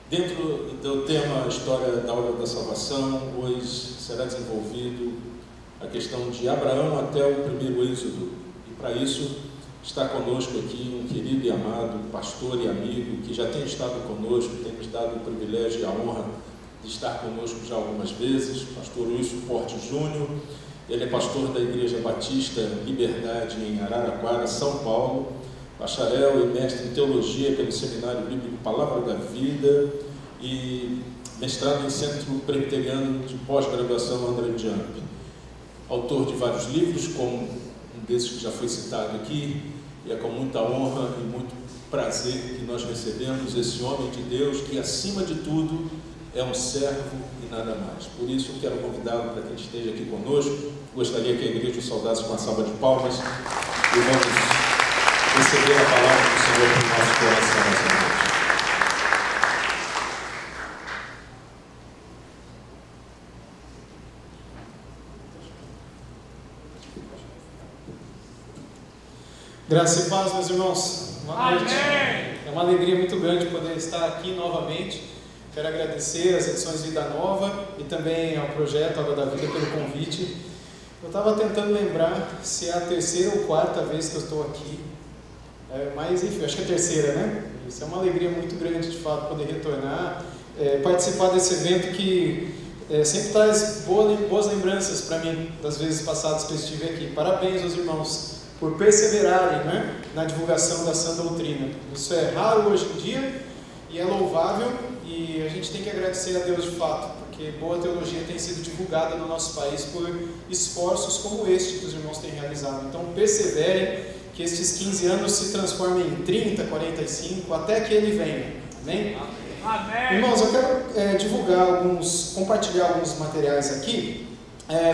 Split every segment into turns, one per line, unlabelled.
Dentro do tema História da Obra da Salvação, hoje será desenvolvido a questão de Abraão até o primeiro êxodo. E para isso está conosco aqui um querido e amado pastor e amigo que já tem estado conosco, tem nos dado o privilégio e a honra de estar conosco já algumas vezes, pastor Wilson Porte Júnior. Ele é pastor da Igreja Batista Liberdade em Araraquara, São Paulo, bacharel e mestre em teologia pelo Seminário Bíblico Palavra da Vida e mestrado em Centro Presbiteriano de Pós-Graduação André Jump. Autor de vários livros, como um desses que já foi citado aqui, e é com muita honra e muito prazer que nós recebemos esse homem de Deus que, acima de tudo, é um servo e nada mais. Por isso, eu quero convidá-lo para que ele esteja aqui conosco. Gostaria que a igreja o saudasse com uma salva de palmas e vamos receber a palavra do Senhor para o nosso coração nessa noite.
Graça e paz, meus irmãos. Boa noite. É uma alegria muito grande poder estar aqui novamente. Quero agradecer às edições Vida Nova e também ao projeto Água da Vida pelo convite. Eu estava tentando lembrar se é a terceira ou quarta vez que eu estou aqui. Mas enfim, acho que é a terceira, né? Isso é uma alegria muito grande, de fato, poder retornar, participar desse evento que sempre traz boas lembranças para mim das vezes passadas que eu estive aqui. Parabéns aos irmãos por perseverarem, né, na divulgação da sã doutrina. Isso é raro hoje em dia e é louvável, e a gente tem que agradecer a Deus de fato, porque boa teologia tem sido divulgada no nosso país por esforços como este que os irmãos têm realizado. Então perseverem, que estes 15 anos se transformem em 30, 45, até que Ele venha. Amém?
Amém.
Irmãos, eu quero compartilhar alguns materiais aqui,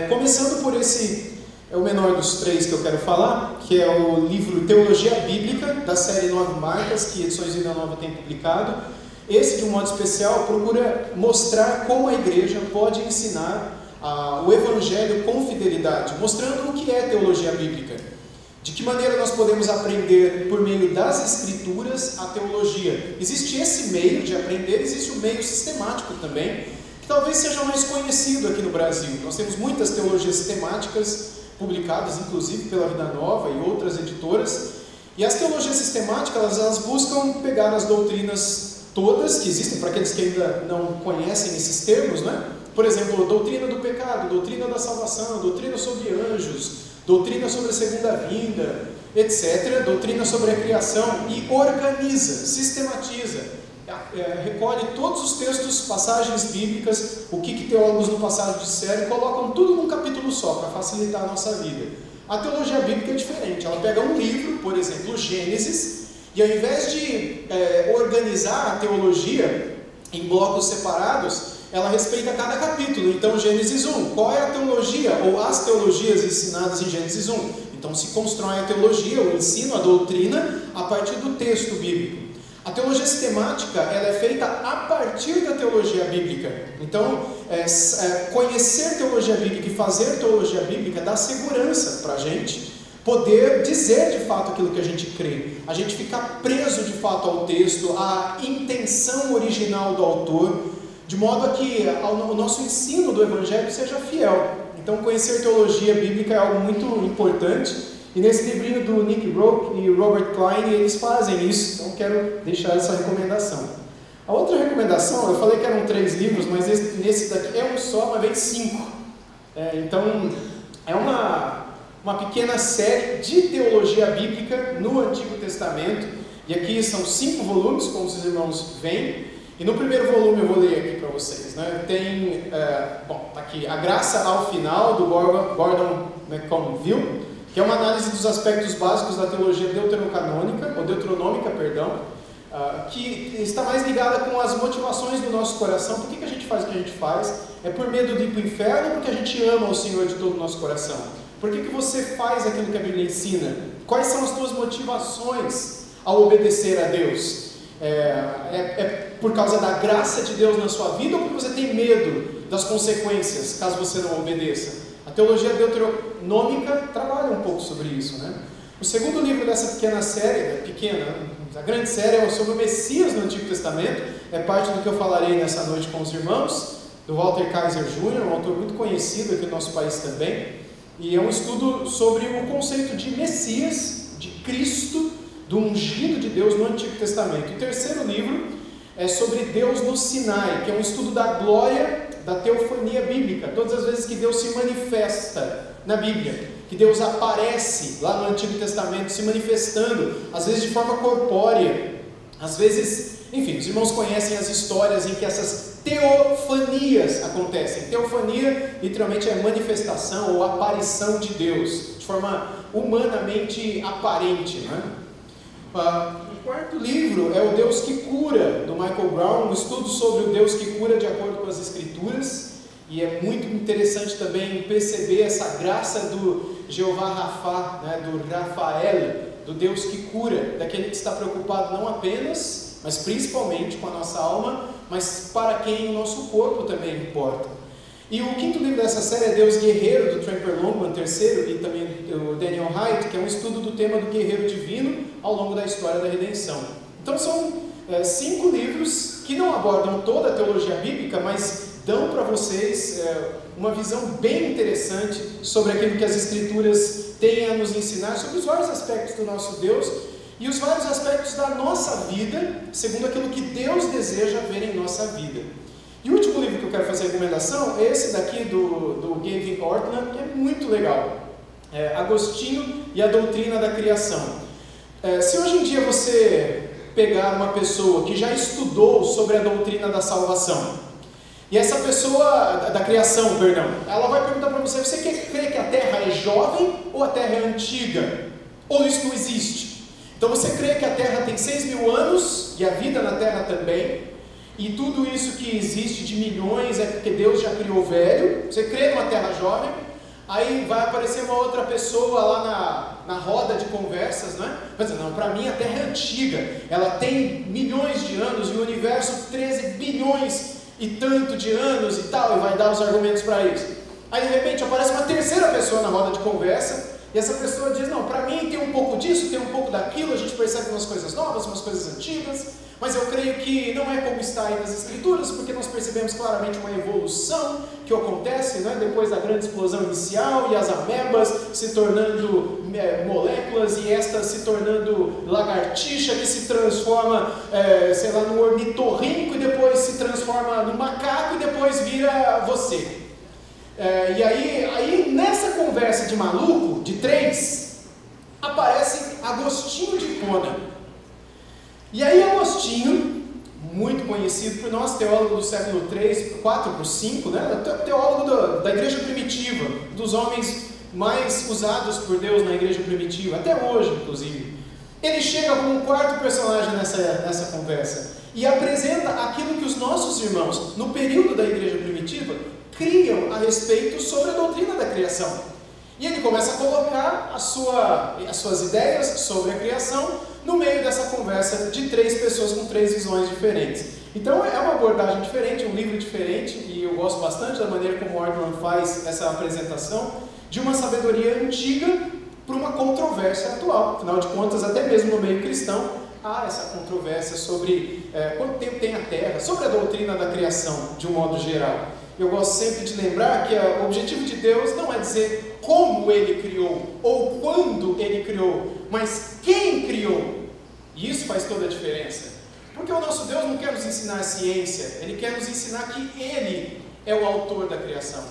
começando por esse... É o menor dos três que eu quero falar, que é o livro Teologia Bíblica, da série 9 Marcas, que Edições Vida Nova tem publicado. Esse, de um modo especial, procura mostrar como a igreja pode ensinar o Evangelho com fidelidade, mostrando o que é teologia bíblica. De que maneira nós podemos aprender por meio das Escrituras a teologia. Existe esse meio de aprender, existe o meio sistemático também, que talvez seja mais conhecido aqui no Brasil. Nós temos muitas teologias sistemáticas, publicadas inclusive pela Vida Nova e outras editoras, e as teologias sistemáticas elas buscam pegar as doutrinas todas que existem, para aqueles que ainda não conhecem esses termos, né? Por exemplo, doutrina do pecado, doutrina da salvação, doutrina sobre anjos, doutrina sobre a segunda vinda, etc., doutrina sobre a criação, e organiza, sistematiza, recolhe todos os textos, passagens bíblicas, o que teólogos no passado disseram, e colocam tudo num capítulo só, para facilitar a nossa vida. A teologia bíblica é diferente, ela pega um livro, por exemplo, Gênesis, e ao invés de organizar a teologia em blocos separados, ela respeita cada capítulo. Então, Gênesis 1, qual é a teologia, ou as teologias ensinadas em Gênesis 1? Então se constrói a teologia, o ensino, a doutrina, a partir do texto bíblico. A teologia sistemática ela é feita a partir da teologia bíblica. Então, conhecer teologia bíblica e fazer teologia bíblica dá segurança para a gente poder dizer de fato aquilo que a gente crê. A gente ficar preso de fato ao texto, à intenção original do autor, de modo a que o nosso ensino do Evangelho seja fiel. Então, conhecer teologia bíblica é algo muito importante. E nesse livrinho do Nick Rowe e Robert Klein, eles fazem isso, então quero deixar essa recomendação. A outra recomendação, eu falei que eram 3 livros, mas nesse daqui é um só, mas vem 5. Então, é uma pequena série de teologia bíblica no Antigo Testamento, e aqui são 5 volumes, como os irmãos veem, e no primeiro volume eu vou ler aqui para vocês, né? Tem, tá aqui, A Graça ao Final, do Gordon McConville, que é uma análise dos aspectos básicos da teologia deuteronômica, que está mais ligada com as motivações do nosso coração. Por que a gente faz o que a gente faz? É por medo de ir para o inferno ou porque a gente ama o Senhor de todo o nosso coração? Por que você faz aquilo que a Bíblia ensina? Quais são as tuas motivações ao obedecer a Deus? É por causa da graça de Deus na sua vida ou porque você tem medo das consequências caso você não obedeça? A teologia deuteronômica trabalha um pouco sobre isso, né? O segundo livro dessa pequena série, a grande série é sobre o Messias no Antigo Testamento, é parte do que eu falarei nessa noite com os irmãos, do Walter Kaiser Jr., um autor muito conhecido aqui no nosso país também, e é um estudo sobre o conceito de Messias, de Cristo, do ungido de Deus no Antigo Testamento. O terceiro livro é sobre Deus no Sinai, que é um estudo da glória da teofania bíblica, todas as vezes que Deus se manifesta na Bíblia, que Deus aparece lá no Antigo Testamento, se manifestando, às vezes de forma corpórea, às vezes, enfim, os irmãos conhecem as histórias em que essas teofanias acontecem. Teofania literalmente é manifestação ou aparição de Deus, de forma humanamente aparente, né? O quarto livro é o Deus que Cura, do Michael Brown, um estudo sobre o Deus que cura de acordo com as Escrituras, e é muito interessante também perceber essa graça do Jeová Rafa, né, do Rafael, do Deus que cura, daquele que está preocupado não apenas, mas principalmente com a nossa alma, mas para quem o nosso corpo também importa. E o quinto livro dessa série é Deus Guerreiro, do Tremper Longman, terceiro, e também do Daniel Haidt, que é um estudo do tema do guerreiro divino ao longo da história da redenção. Então são 5 livros que não abordam toda a teologia bíblica, mas dão para vocês uma visão bem interessante sobre aquilo que as Escrituras têm a nos ensinar, sobre os vários aspectos do nosso Deus e os vários aspectos da nossa vida, segundo aquilo que Deus deseja ver em nossa vida. E o último livro que eu quero fazer recomendação é esse daqui do Gavin Ortlund, que é muito legal. Agostinho e a Doutrina da Criação. Se hoje em dia você pegar uma pessoa que já estudou sobre a doutrina da salvação, e essa pessoa, da criação, perdão, ela vai perguntar para você: você crê que a Terra é jovem ou a Terra é antiga? Ou isso não existe? Então você crê que a Terra tem 6.000 anos e a vida na Terra também? E tudo isso que existe de milhões é porque Deus já criou velho? Você crê numa terra jovem? Aí vai aparecer uma outra pessoa lá na roda de conversas, não é? Vai dizer: não, para mim a terra é antiga, ela tem milhões de anos e o universo 13 bilhões e tanto de anos e tal, e vai dar os argumentos para isso. Aí de repente aparece uma terceira pessoa na roda de conversa, e essa pessoa diz: não, para mim tem um pouco disso, tem um pouco daquilo, a gente percebe umas coisas novas, umas coisas antigas, mas eu creio que não é como está aí nas Escrituras, porque nós percebemos claramente uma evolução que acontece, né, depois da grande explosão inicial, e as amebas se tornando moléculas, e estas se tornando lagartixa, que se transforma, sei lá, num ornitorrinco, e depois se transforma num macaco, e depois vira você. E aí nessa conversa de maluco, de 3, aparece Agostinho de Hipona. E aí Agostinho, muito conhecido por nós, teólogo do século 3, 4 para o 5, né? Teólogo da igreja primitiva, dos homens mais usados por Deus na igreja primitiva, até hoje inclusive. Ele chega como um quarto personagem nessa conversa e apresenta aquilo que os nossos irmãos, no período da igreja primitiva, criam a respeito sobre a doutrina da criação. E ele começa a colocar as suas ideias sobre a criação no meio dessa conversa de 3 pessoas com 3 visões diferentes. Então é uma abordagem diferente, um livro diferente, e eu gosto bastante da maneira como o Ortlund faz essa apresentação de uma sabedoria antiga para uma controvérsia atual. Afinal de contas, até mesmo no meio cristão, há essa controvérsia sobre quanto tempo tem a Terra, sobre a doutrina da criação, de um modo geral. Eu gosto sempre de lembrar que o objetivo de Deus não é dizer como Ele criou, ou quando Ele criou, mas quem criou. E isso faz toda a diferença. Porque o nosso Deus não quer nos ensinar ciência, Ele quer nos ensinar que Ele é o autor da criação.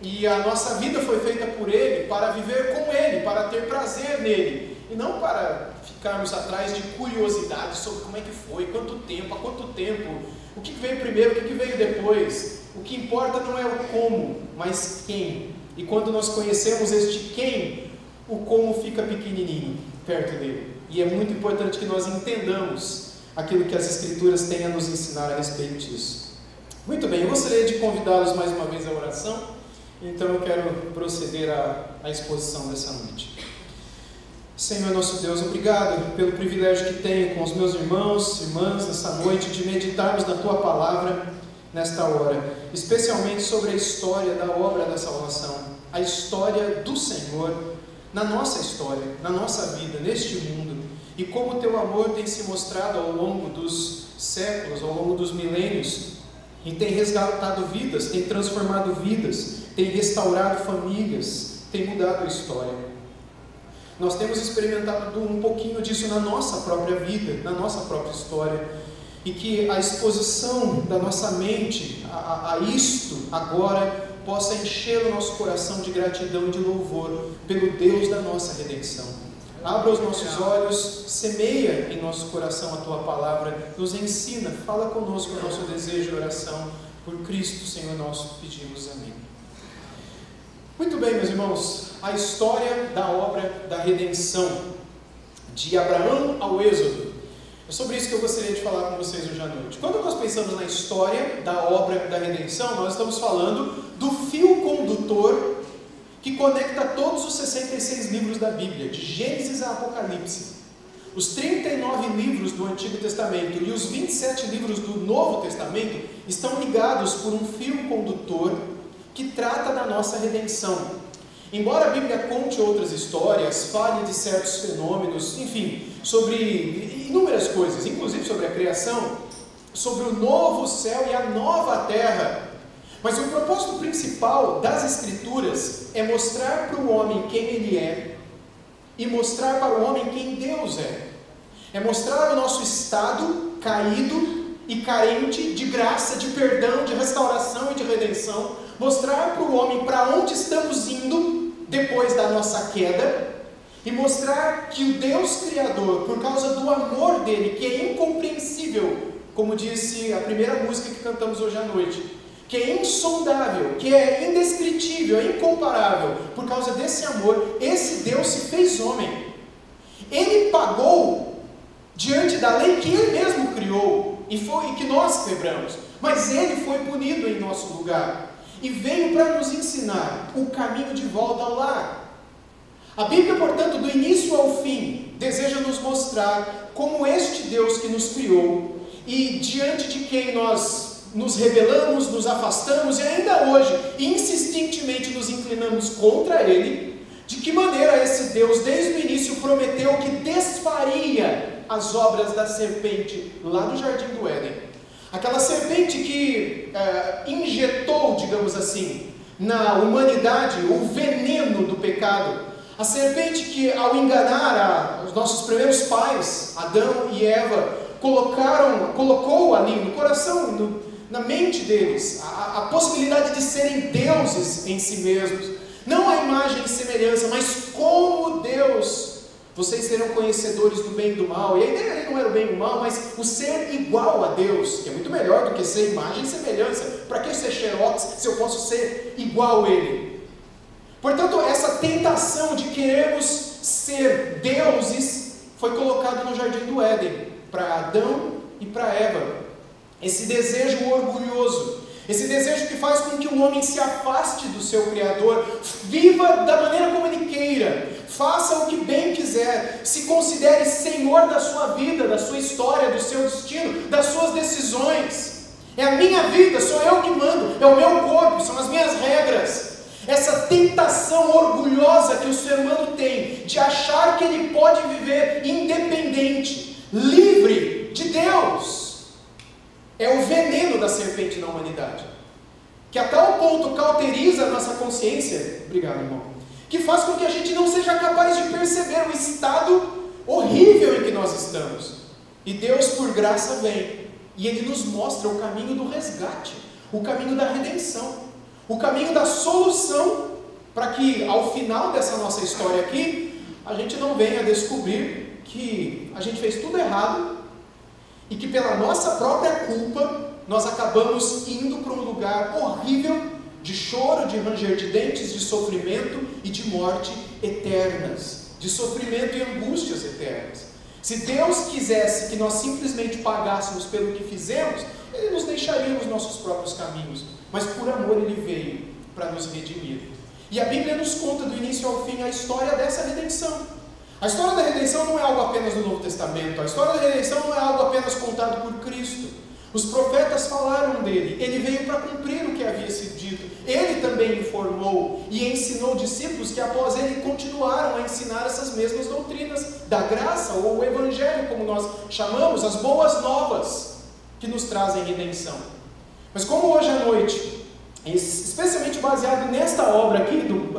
E a nossa vida foi feita por Ele, para viver com Ele, para ter prazer nele. E não para ficarmos atrás de curiosidades sobre como é que foi, quanto tempo, há quanto tempo, o que veio primeiro, o que veio depois. O que importa não é o como, mas quem. E quando nós conhecemos este quem, o como fica pequenininho perto dele. E é muito importante que nós entendamos aquilo que as Escrituras têm a nos ensinar a respeito disso. Muito bem, eu gostaria de convidá-los mais uma vez à oração, então eu quero proceder à exposição dessa noite. Senhor nosso Deus, obrigado pelo privilégio que tenho com os meus irmãos e irmãs nessa noite de meditarmos na Tua Palavra nesta hora, especialmente sobre a história da obra da salvação, a história do Senhor, na nossa história, na nossa vida, neste mundo, e como o teu amor tem se mostrado ao longo dos séculos, ao longo dos milênios, e tem resgatado vidas, tem transformado vidas, tem restaurado famílias, tem mudado a história. Nós temos experimentado um pouquinho disso na nossa própria vida, na nossa própria história, e que a exposição da nossa mente a isto agora possa encher o nosso coração de gratidão e de louvor pelo Deus da nossa redenção. Abra os nossos olhos, semeia em nosso coração a Tua Palavra, nos ensina, fala conosco o nosso desejo e oração. Por Cristo, Senhor nosso, pedimos amém. Muito bem, meus irmãos, a história da obra da redenção, de Abraão ao Êxodo. É sobre isso que eu gostaria de falar com vocês hoje à noite. Quando nós pensamos na história da obra da redenção, nós estamos falando do fio condutor que conecta todos os 66 livros da Bíblia, de Gênesis a Apocalipse. Os 39 livros do Antigo Testamento e os 27 livros do Novo Testamento estão ligados por um fio condutor que trata da nossa redenção. Embora a Bíblia conte outras histórias, fale de certos fenômenos, enfim, sobre inúmeras coisas, inclusive sobre a criação, sobre o novo céu e a nova terra, mas o propósito principal das Escrituras é mostrar para o homem quem ele é e mostrar para o homem quem Deus é. É mostrar o nosso estado caído e carente de graça, de perdão, de restauração e de redenção. Mostrar para o homem para onde estamos indo depois da nossa queda. E mostrar que o Deus Criador, por causa do amor dele, que é incompreensível, como disse a primeira música que cantamos hoje à noite, que é insondável, que é indescritível, é incomparável, por causa desse amor, esse Deus se fez homem. Ele pagou diante da lei que ele mesmo criou e que nós quebramos, mas ele foi punido em nosso lugar e veio para nos ensinar o caminho de volta ao lar. A Bíblia, portanto, do início ao fim, deseja nos mostrar como este Deus que nos criou e diante de quem nós nos rebelamos, nos afastamos e ainda hoje insistentemente nos inclinamos contra Ele, de que maneira esse Deus desde o início prometeu que desfaria as obras da serpente lá no Jardim do Éden. Aquela serpente que injetou, digamos assim, na humanidade o veneno do pecado. A serpente que, ao enganar os nossos primeiros pais, Adão e Eva, colocou ali no coração, na mente deles, a possibilidade de serem deuses em si mesmos. Não a imagem e semelhança, mas como Deus. Vocês serão conhecedores do bem e do mal. E a ideia ali não era o bem e o mal, mas o ser igual a Deus, que é muito melhor do que ser imagem e semelhança. Para que ser xerox se eu posso ser igual a Ele? Portanto, essa tentação de querermos ser deuses foi colocada no Jardim do Éden, para Adão e para Eva. Esse desejo orgulhoso, esse desejo que faz com que o homem se afaste do seu Criador, viva da maneira como ele queira, faça o que bem quiser, se considere senhor da sua vida, da sua história, do seu destino, das suas decisões. É a minha vida, sou eu que mando, é o meu corpo, são as minhas regras. Essa tentação orgulhosa que o ser humano tem de achar que ele pode viver independente, livre de Deus, é o veneno da serpente na humanidade, que a tal ponto cauteriza a nossa consciência, obrigado irmão, que faz com que a gente não seja capaz de perceber o estado horrível em que nós estamos. E Deus, por graça, vem e Ele nos mostra o caminho do resgate, o caminho da redenção, o caminho da solução, para que ao final dessa nossa história aqui, a gente não venha descobrir que a gente fez tudo errado e que pela nossa própria culpa nós acabamos indo para um lugar horrível de choro, de ranger de dentes, de sofrimento e de morte eternas, de sofrimento e angústias eternas. Se Deus quisesse que nós simplesmente pagássemos pelo que fizemos, Ele nos deixaria nos nossos próprios caminhos, mas por amor Ele veio para nos redimir. E a Bíblia nos conta do início ao fim a história dessa redenção. A história da redenção não é algo apenas do Novo Testamento, a história da redenção não é algo apenas contado por Cristo. Os profetas falaram dele, ele veio para cumprir o que havia sido dito. Ele também informou e ensinou discípulos que após ele continuaram a ensinar essas mesmas doutrinas da graça, ou o evangelho, como nós chamamos, as boas novas que nos trazem redenção. Mas como hoje à noite, especialmente baseado nesta obra aqui do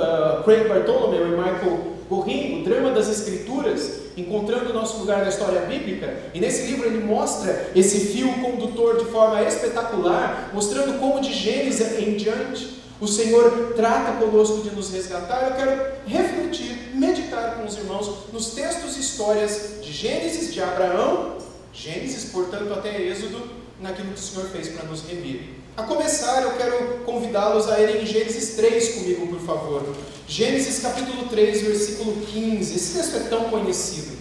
Craig Bartholomew e Michael Gorin, o Drama das Escrituras, encontrando o nosso lugar na história bíblica, e nesse livro ele mostra esse fio condutor de forma espetacular, mostrando como de Gênesis em diante o Senhor trata conosco de nos resgatar. Eu quero refletir, meditar com os irmãos nos textos e histórias de Gênesis, de Abraão, Gênesis, portanto até Êxodo, naquilo que o Senhor fez para nos remir. A começar, eu quero convidá-los a irem em Gênesis 3 comigo, por favor. Gênesis capítulo 3, versículo 15. Esse texto é tão conhecido.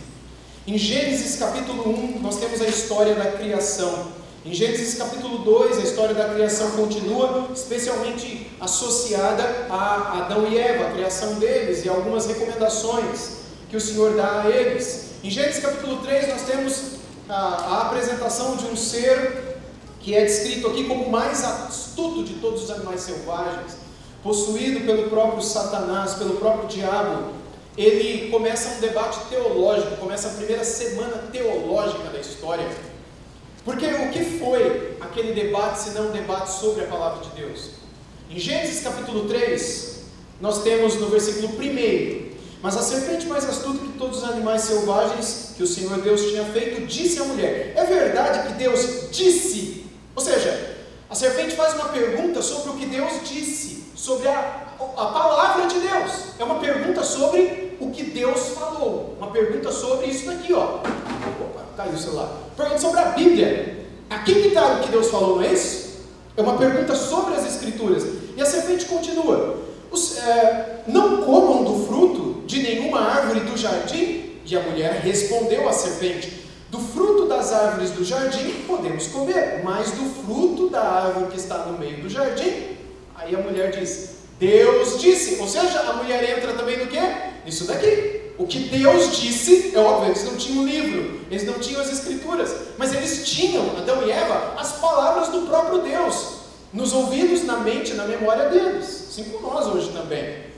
Em Gênesis capítulo 1, nós temos a história da criação. Em Gênesis capítulo 2, a história da criação continua, especialmente associada a Adão e Eva, a criação deles e algumas recomendações que o Senhor dá a eles. Em Gênesis capítulo 3, nós temos a apresentação de um ser que é descrito aqui como o mais astuto de todos os animais selvagens, possuído pelo próprio Satanás, pelo próprio diabo. Ele começa um debate teológico, começa a primeira semana teológica da história. Porque o que foi aquele debate, se não um debate sobre a palavra de Deus? Em Gênesis capítulo 3, nós temos no versículo 1: mas a serpente mais astuta que todos os animais selvagens que o Senhor Deus tinha feito, disse à mulher. É verdade que Deus disse? Ou seja, a serpente faz uma pergunta sobre o que Deus disse, sobre a palavra de Deus. É uma pergunta sobre o que Deus falou. Uma pergunta sobre isso daqui, ó. Opa, caiu o celular. Pergunta sobre a Bíblia. Aqui que está o que Deus falou, não é isso? É uma pergunta sobre as Escrituras. E a serpente continua. Não comam do fruto de nenhuma árvore do jardim? E a mulher respondeu à serpente: do fruto das árvores do jardim podemos comer, mas do fruto da árvore que está no meio do jardim. Aí a mulher diz: Deus disse. Ou seja, a mulher entra também no quê? Isso daqui. O que Deus disse, é óbvio, eles não tinham o livro, eles não tinham as Escrituras, mas eles tinham, Adão e Eva, as palavras do próprio Deus, nos ouvidos, na mente, na memória deles, assim como nós hoje também.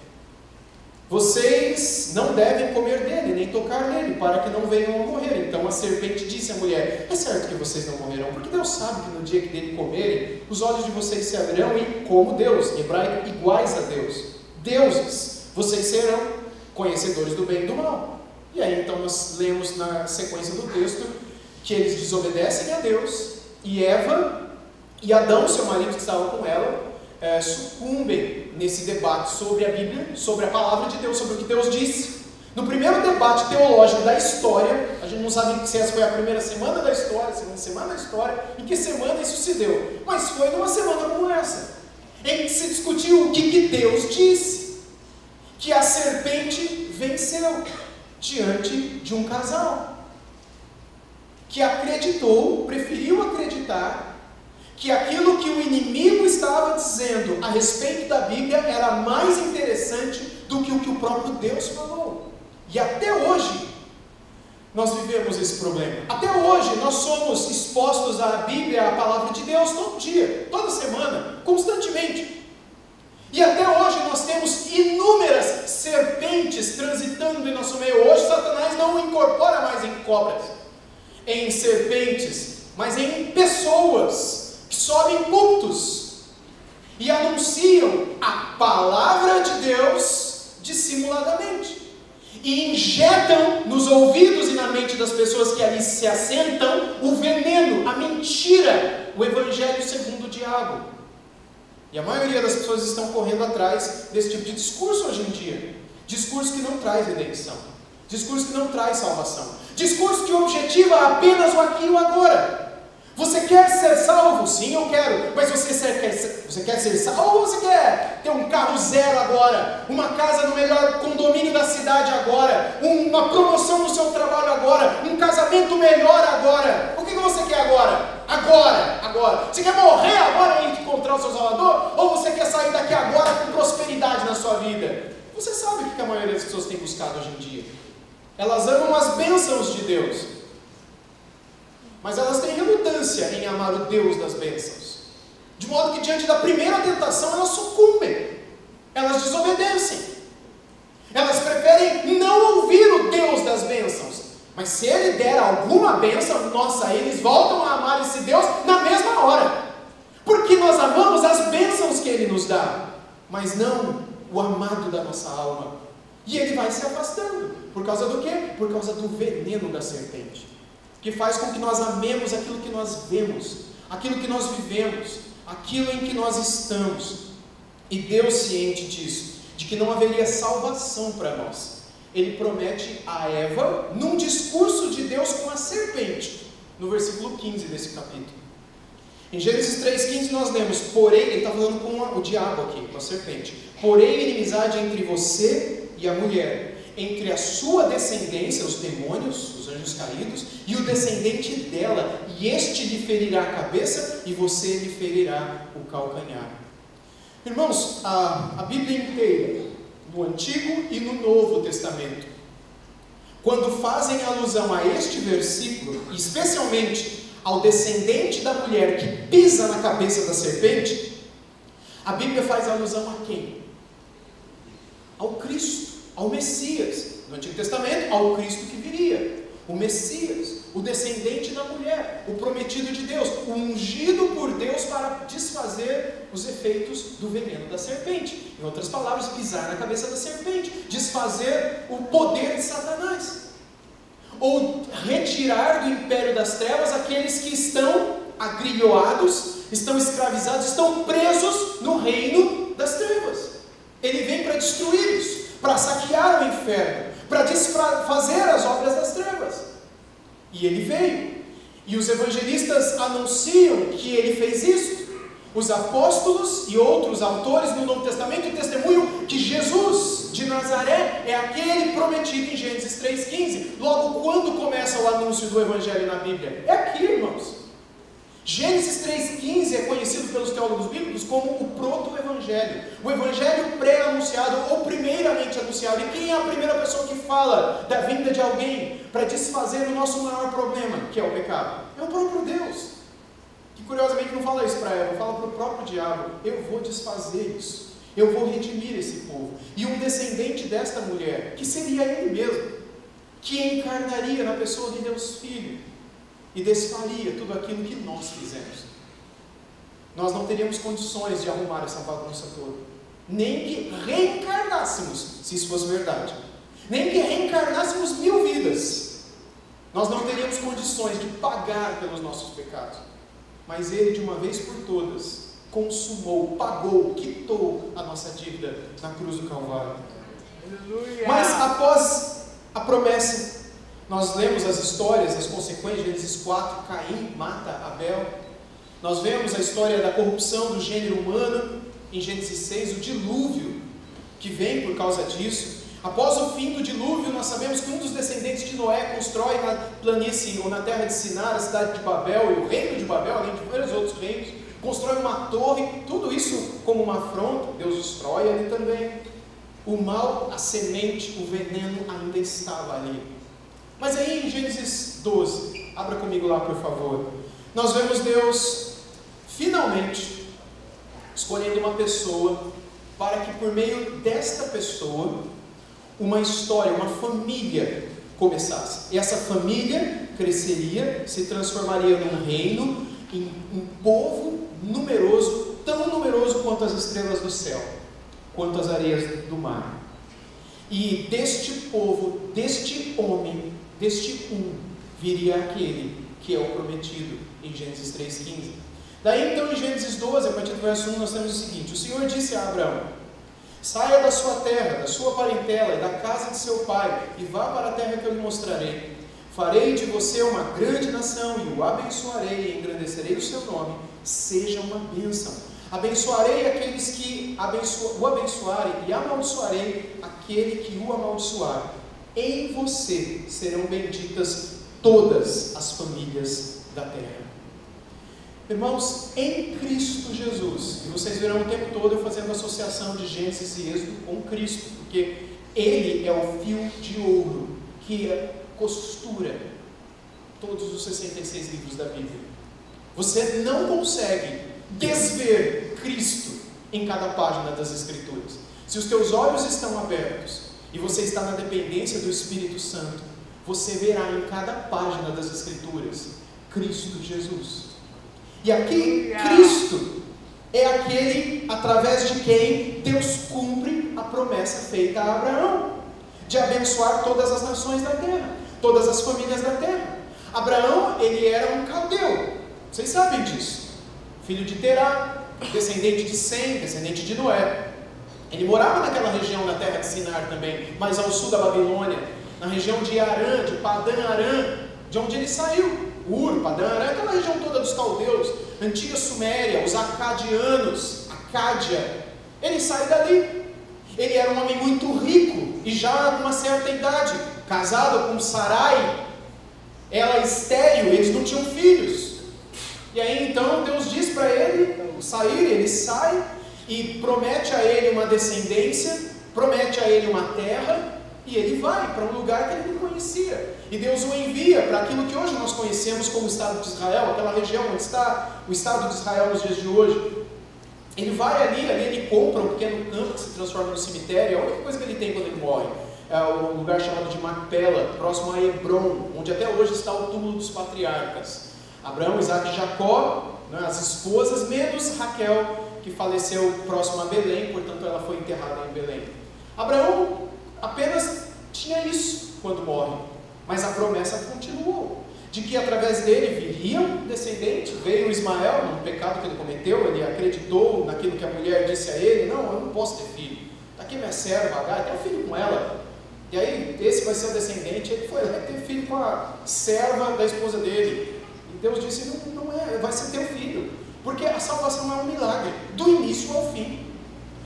Vocês não devem comer dele, nem tocar nele, para que não venham a morrer. Então a serpente disse à mulher: é certo que vocês não morrerão, porque Deus sabe que no dia que dele comerem, os olhos de vocês se abrirão e, como Deus, em hebraico, iguais a Deus, deuses, vocês serão conhecedores do bem e do mal. E aí então nós lemos na sequência do texto que eles desobedecem a Deus, e Eva e Adão, seu marido que estava com ela, sucumbem nesse debate sobre a Bíblia, sobre a palavra de Deus, sobre o que Deus disse. No primeiro debate teológico da história, a gente não sabe se essa foi a primeira semana da história, a segunda semana da história, em que semana isso se deu, mas foi numa semana como essa, em que se discutiu o que Deus disse, que a serpente venceu diante de um casal, que acreditou, preferiu acreditar, que aquilo que o inimigo estava dizendo a respeito da Bíblia era mais interessante do que o que o próprio Deus falou. E até hoje nós vivemos esse problema. Até hoje nós somos expostos à Bíblia, à palavra de Deus, todo dia, toda semana, constantemente. E até hoje nós temos inúmeras serpentes transitando em nosso meio. Hoje Satanás não incorpora mais em cobras, em serpentes, mas em pessoas que sobem púlpitos e anunciam a palavra de Deus dissimuladamente e injetam nos ouvidos e na mente das pessoas que ali se assentam o veneno, a mentira, o evangelho segundo o diabo. E a maioria das pessoas estão correndo atrás desse tipo de discurso hoje em dia. Discurso que não traz redenção, discurso que não traz salvação, discurso que objetiva apenas o aqui e o agora. Você quer ser salvo? Sim, eu quero. Mas você quer ser salvo ou você quer ter um carro zero agora? Uma casa no melhor condomínio da cidade agora? Uma promoção no seu trabalho agora? Um casamento melhor agora? O que você quer agora? Agora. Você quer morrer agora e encontrar o seu Salvador? Ou você quer sair daqui agora com prosperidade na sua vida? Você sabe o que a maioria das pessoas tem buscado hoje em dia? Elas amam as bênçãos de Deus. mas elas têm relutância em amar o Deus das bênçãos. De modo que diante da primeira tentação elas sucumbem, elas desobedecem. Elas preferem não ouvir o Deus das bênçãos. Mas se Ele der alguma bênção, nossa, eles voltam a amar esse Deus na mesma hora. Porque nós amamos as bênçãos que Ele nos dá, mas não o amado da nossa alma. E ele vai se afastando. Por causa do quê? Por causa do veneno da serpente, que faz com que nós amemos aquilo que nós vemos, aquilo que nós vivemos, aquilo em que nós estamos. E Deus, ciente disso, de que não haveria salvação para nós, Ele promete a Eva, num discurso de Deus com a serpente, no versículo 15 desse capítulo. Em Gênesis 3,15 nós lemos, porém, ele está falando com o diabo aqui, com a serpente, porém inimizade entre você e a mulher, entre a sua descendência, os demônios, os anjos caídos, e o descendente dela, e este lhe ferirá a cabeça, e você lhe ferirá o calcanhar. Irmãos, a Bíblia inteira, no Antigo e no Novo Testamento, quando fazem alusão a este versículo, especialmente ao descendente da mulher que pisa na cabeça da serpente, a Bíblia faz alusão a quem? Ao Cristo, ao Messias. No Antigo Testamento, ao Cristo que viria, o Messias, o descendente da mulher, o prometido de Deus, o ungido por Deus para desfazer os efeitos do veneno da serpente. Em outras palavras, pisar na cabeça da serpente, desfazer o poder de Satanás, ou retirar do império das trevas aqueles que estão agrilhoados, estão escravizados, estão presos no reino das trevas. Ele vem para destruir isso, para saquear o inferno, para desfazer as obras das trevas. E ele veio, e os evangelistas anunciam que ele fez isso. Os apóstolos e outros autores no Novo Testamento testemunham que Jesus de Nazaré é aquele prometido em Gênesis 3,15. Logo, quando começa o anúncio do Evangelho na Bíblia? É aqui, irmãos. Gênesis 3,15 é conhecido pelos teólogos bíblicos como o proto-evangelho, o evangelho pré-anunciado ou primeiramente anunciado. E quem é a primeira pessoa que fala da vinda de alguém para desfazer o nosso maior problema, que é o pecado? É o próprio Deus, que curiosamente não fala isso para Eva, fala para o próprio diabo: eu vou desfazer isso, eu vou redimir esse povo. E um descendente desta mulher, que seria ele mesmo, que encarnaria na pessoa de Deus Filho, e desfaria tudo aquilo que nós fizemos. Nós não teríamos condições de arrumar essa bagunça toda, nem que reencarnássemos, se isso fosse verdade, nem que reencarnássemos 1000 vidas, nós não teríamos condições de pagar pelos nossos pecados. Mas Ele, de uma vez por todas, consumou, pagou, quitou a nossa dívida na cruz do Calvário. Aleluia. Mas após a promessa, nós lemos as histórias, as consequências. Gênesis 4, Caim mata Abel. Nós vemos a história da corrupção do gênero humano. Em Gênesis 6, o dilúvio que vem por causa disso. Após o fim do dilúvio, nós sabemos que um dos descendentes de Noé constrói na planície ou na terra de Sinar a cidade de Babel e o reino de Babel, além de vários outros reinos. Constrói uma torre, tudo isso como uma afronta. Deus destrói ali também. O mal, a semente, o veneno ainda estava ali. Mas aí em Gênesis 12, abra comigo lá por favor, nós vemos Deus finalmente escolhendo uma pessoa para que por meio desta pessoa uma história, uma família começasse. E essa família cresceria, se transformaria num reino, em um povo numeroso, tão numeroso quanto as estrelas do céu, quanto as areias do mar. E deste povo, deste homem, deste viria aquele que é o prometido em Gênesis 3,15. Daí então em Gênesis 12, a partir do verso 1, nós temos o seguinte: o Senhor disse a Abraão: saia da sua terra, da sua parentela e da casa de seu pai, e vá para a terra que eu lhe mostrarei. Farei de você uma grande nação, e o abençoarei, e engrandecerei o seu nome. Seja uma bênção. Abençoarei aqueles que o abençoarem, e amaldiçoarei aquele que o amaldiçoar. Em você serão benditas todas as famílias da terra. Irmãos, em Cristo Jesus, e vocês verão o tempo todo eu fazendo associação de Gênesis e Êxodo com Cristo, porque Ele é o fio de ouro que costura todos os 66 livros da Bíblia. Você não consegue desver Cristo em cada página das Escrituras. Se os teus olhos estão abertos e você está na dependência do Espírito Santo, você verá em cada página das Escrituras Cristo Jesus. E aqui, Cristo é aquele através de quem Deus cumpre a promessa feita a Abraão, de abençoar todas as nações da terra, todas as famílias da terra. Abraão, ele era um caldeu, vocês sabem disso, filho de Terá, descendente de Sem, descendente de Noé. Ele morava naquela região da terra de Sinar também, mais ao sul da Babilônia, na região de Arã, de Padã Arã, de onde ele saiu. Ur, Padã Arã, aquela região toda dos caldeus, antiga Suméria, os acadianos, Acádia. Ele sai dali. Ele era um homem muito rico e já com uma certa idade, casado com Sarai, ela estéril, eles não tinham filhos. E aí então Deus diz para ele sair, ele sai e promete a ele uma descendência, promete a ele uma terra, e ele vai para um lugar que ele não conhecia. E Deus o envia para aquilo que hoje nós conhecemos como o Estado de Israel, aquela região onde está o Estado de Israel nos dias de hoje. Ele vai ali ele compra um pequeno campo que se transforma no cemitério. A única coisa que ele tem quando ele morre é um lugar chamado de Macpela, próximo a Hebron, onde até hoje está o túmulo dos patriarcas. Abraão, Isaac e Jacó, né, as esposas, menos Raquel, que faleceu próximo a Belém, portanto ela foi enterrada em Belém. Abraão apenas tinha isso quando morre, mas a promessa continuou, de que através dele viria um descendente. Veio Ismael, no pecado que ele cometeu, ele acreditou naquilo que a mulher disse a ele: não, eu não posso ter filho, está aqui minha serva Agar, tem um filho com ela, e aí esse vai ser o descendente. Ele foi lá e teve filho com a serva da esposa dele, e Deus disse: não é, vai ser teu filho, porque a salvação é um milagre, do início ao fim,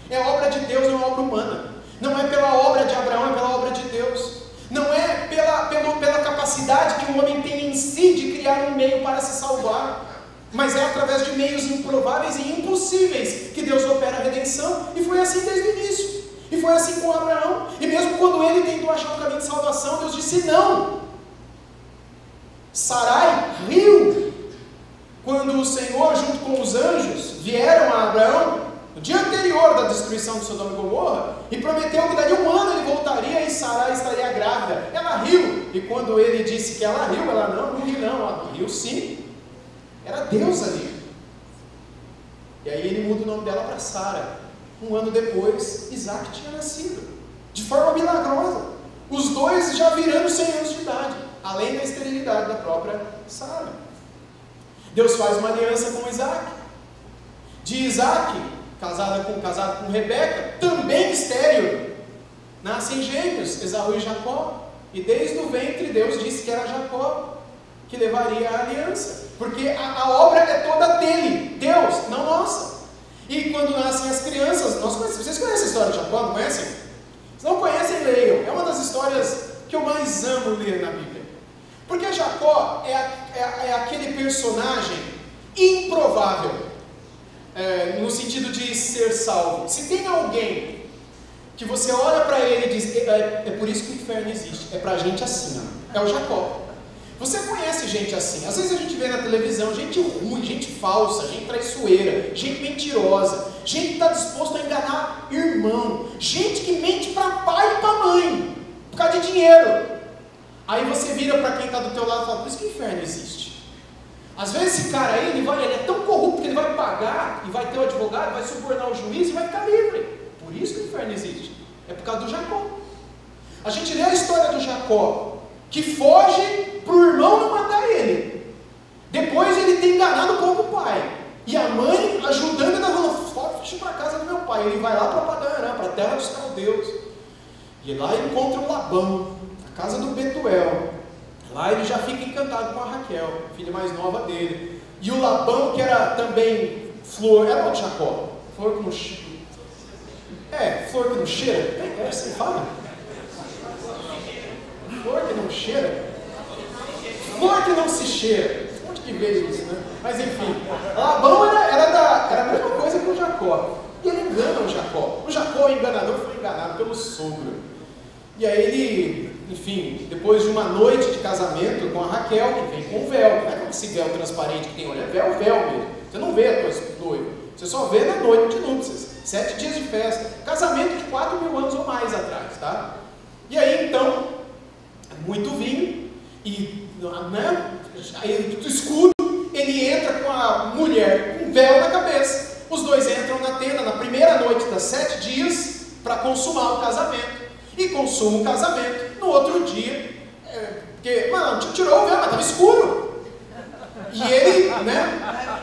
é obra de Deus, não é obra humana, não é pela obra de Abraão, é pela obra de Deus. Não é pela capacidade que o homem tem em si de criar um meio para se salvar, mas é através de meios improváveis e impossíveis que Deus opera a redenção. E foi assim desde o início, e foi assim com Abraão. E mesmo quando ele tentou achar um caminho de salvação, Deus disse não. Sarai riu quando o Senhor, junto com os anjos, vieram a Abraão no dia anterior da destruição de Sodoma e Gomorra, e prometeu que dali um ano ele voltaria e Sarai estaria grávida. Ela riu, e quando ele disse que ela riu, ela não riu não, ela riu sim, era Deus ali. E aí ele muda o nome dela para Sara. Um ano depois, Isaac tinha nascido, de forma milagrosa, os dois já virando 100 anos de idade, além da esterilidade da própria Sara. Deus faz uma aliança com Isaac. De Isaac, casado com Rebeca, também estéril, nascem gêmeos, Esaú e Jacó. E desde o ventre Deus disse que era Jacó que levaria a aliança, porque a obra é toda dele, Deus, não nossa. E quando nascem as crianças, vocês conhecem a história de Jacó, não conhecem? Se não conhecem, leiam. É uma das histórias que eu mais amo ler na Bíblia, porque Jacó é aquele personagem improvável, no sentido de ser salvo. Se tem alguém que você olha para ele e diz: é por isso que o inferno existe, é para gente assim, ó, é o Jacó. Você conhece gente assim? Às vezes a gente vê na televisão gente ruim, gente falsa, gente traiçoeira, gente mentirosa, gente que está disposto a enganar irmão, gente que mente para pai e para mãe por causa de dinheiro. Aí você vira para quem está do teu lado e fala: por isso que o inferno existe. Às vezes esse cara aí, ele é tão corrupto que ele vai pagar e vai ter o advogado, vai subornar o juiz e vai ficar livre. Por isso que o inferno existe. É por causa do Jacó. A gente lê a história do Jacó, que foge para o irmão não matar ele. Depois ele tem enganado o próprio pai. E a mãe ajudando ele, falando: foge para a casa do meu pai. Ele vai lá para Padã Arã, para a terra dos caldeus. E lá ele encontra o Labão, na casa do Betuel. Lá ele já fica encantado com a Raquel, filha mais nova dele. E o Labão, que era também flor, era o Jacó, flor que não cheira. Flor que não cheira? É assim que fala? Flor que não cheira? Flor que não se cheira. Onde que veio isso, né? Mas enfim, Labão era a mesma coisa que o Jacó. E ele engana o Jacó. O Jacó, o enganador, foi enganado pelo sogro. E aí ele enfim, depois de uma noite de casamento com a Raquel, que vem com véu, não é com esse véu transparente que tem, olha, é véu mesmo. Você não vê a tua noiva, você só vê na noite de núpcias, 7 dias de festa, casamento de 4.000 anos ou mais atrás, tá? E aí então, muito vinho, e né, aí do escuro, ele entra com a mulher com véu na cabeça. Os dois entram na tenda na primeira noite das 7 dias para consumar o casamento. E consuma o casamento no outro dia, porque, mano, tirou o véu, mas estava escuro. E ele, né,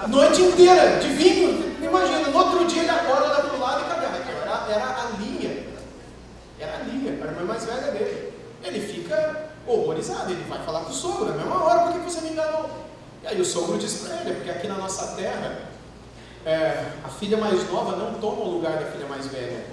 noite inteira de vinho, imagina, no outro dia ele acorda, olha para o lado e cadê a Raquel? Era a Lia, era a irmã mais velha dele. Ele fica horrorizado, ele vai falar com o sogro, na mesma hora, por que você me enganou? E aí o sogro diz para ele, porque aqui na nossa terra, a filha mais nova não toma o lugar da filha mais velha.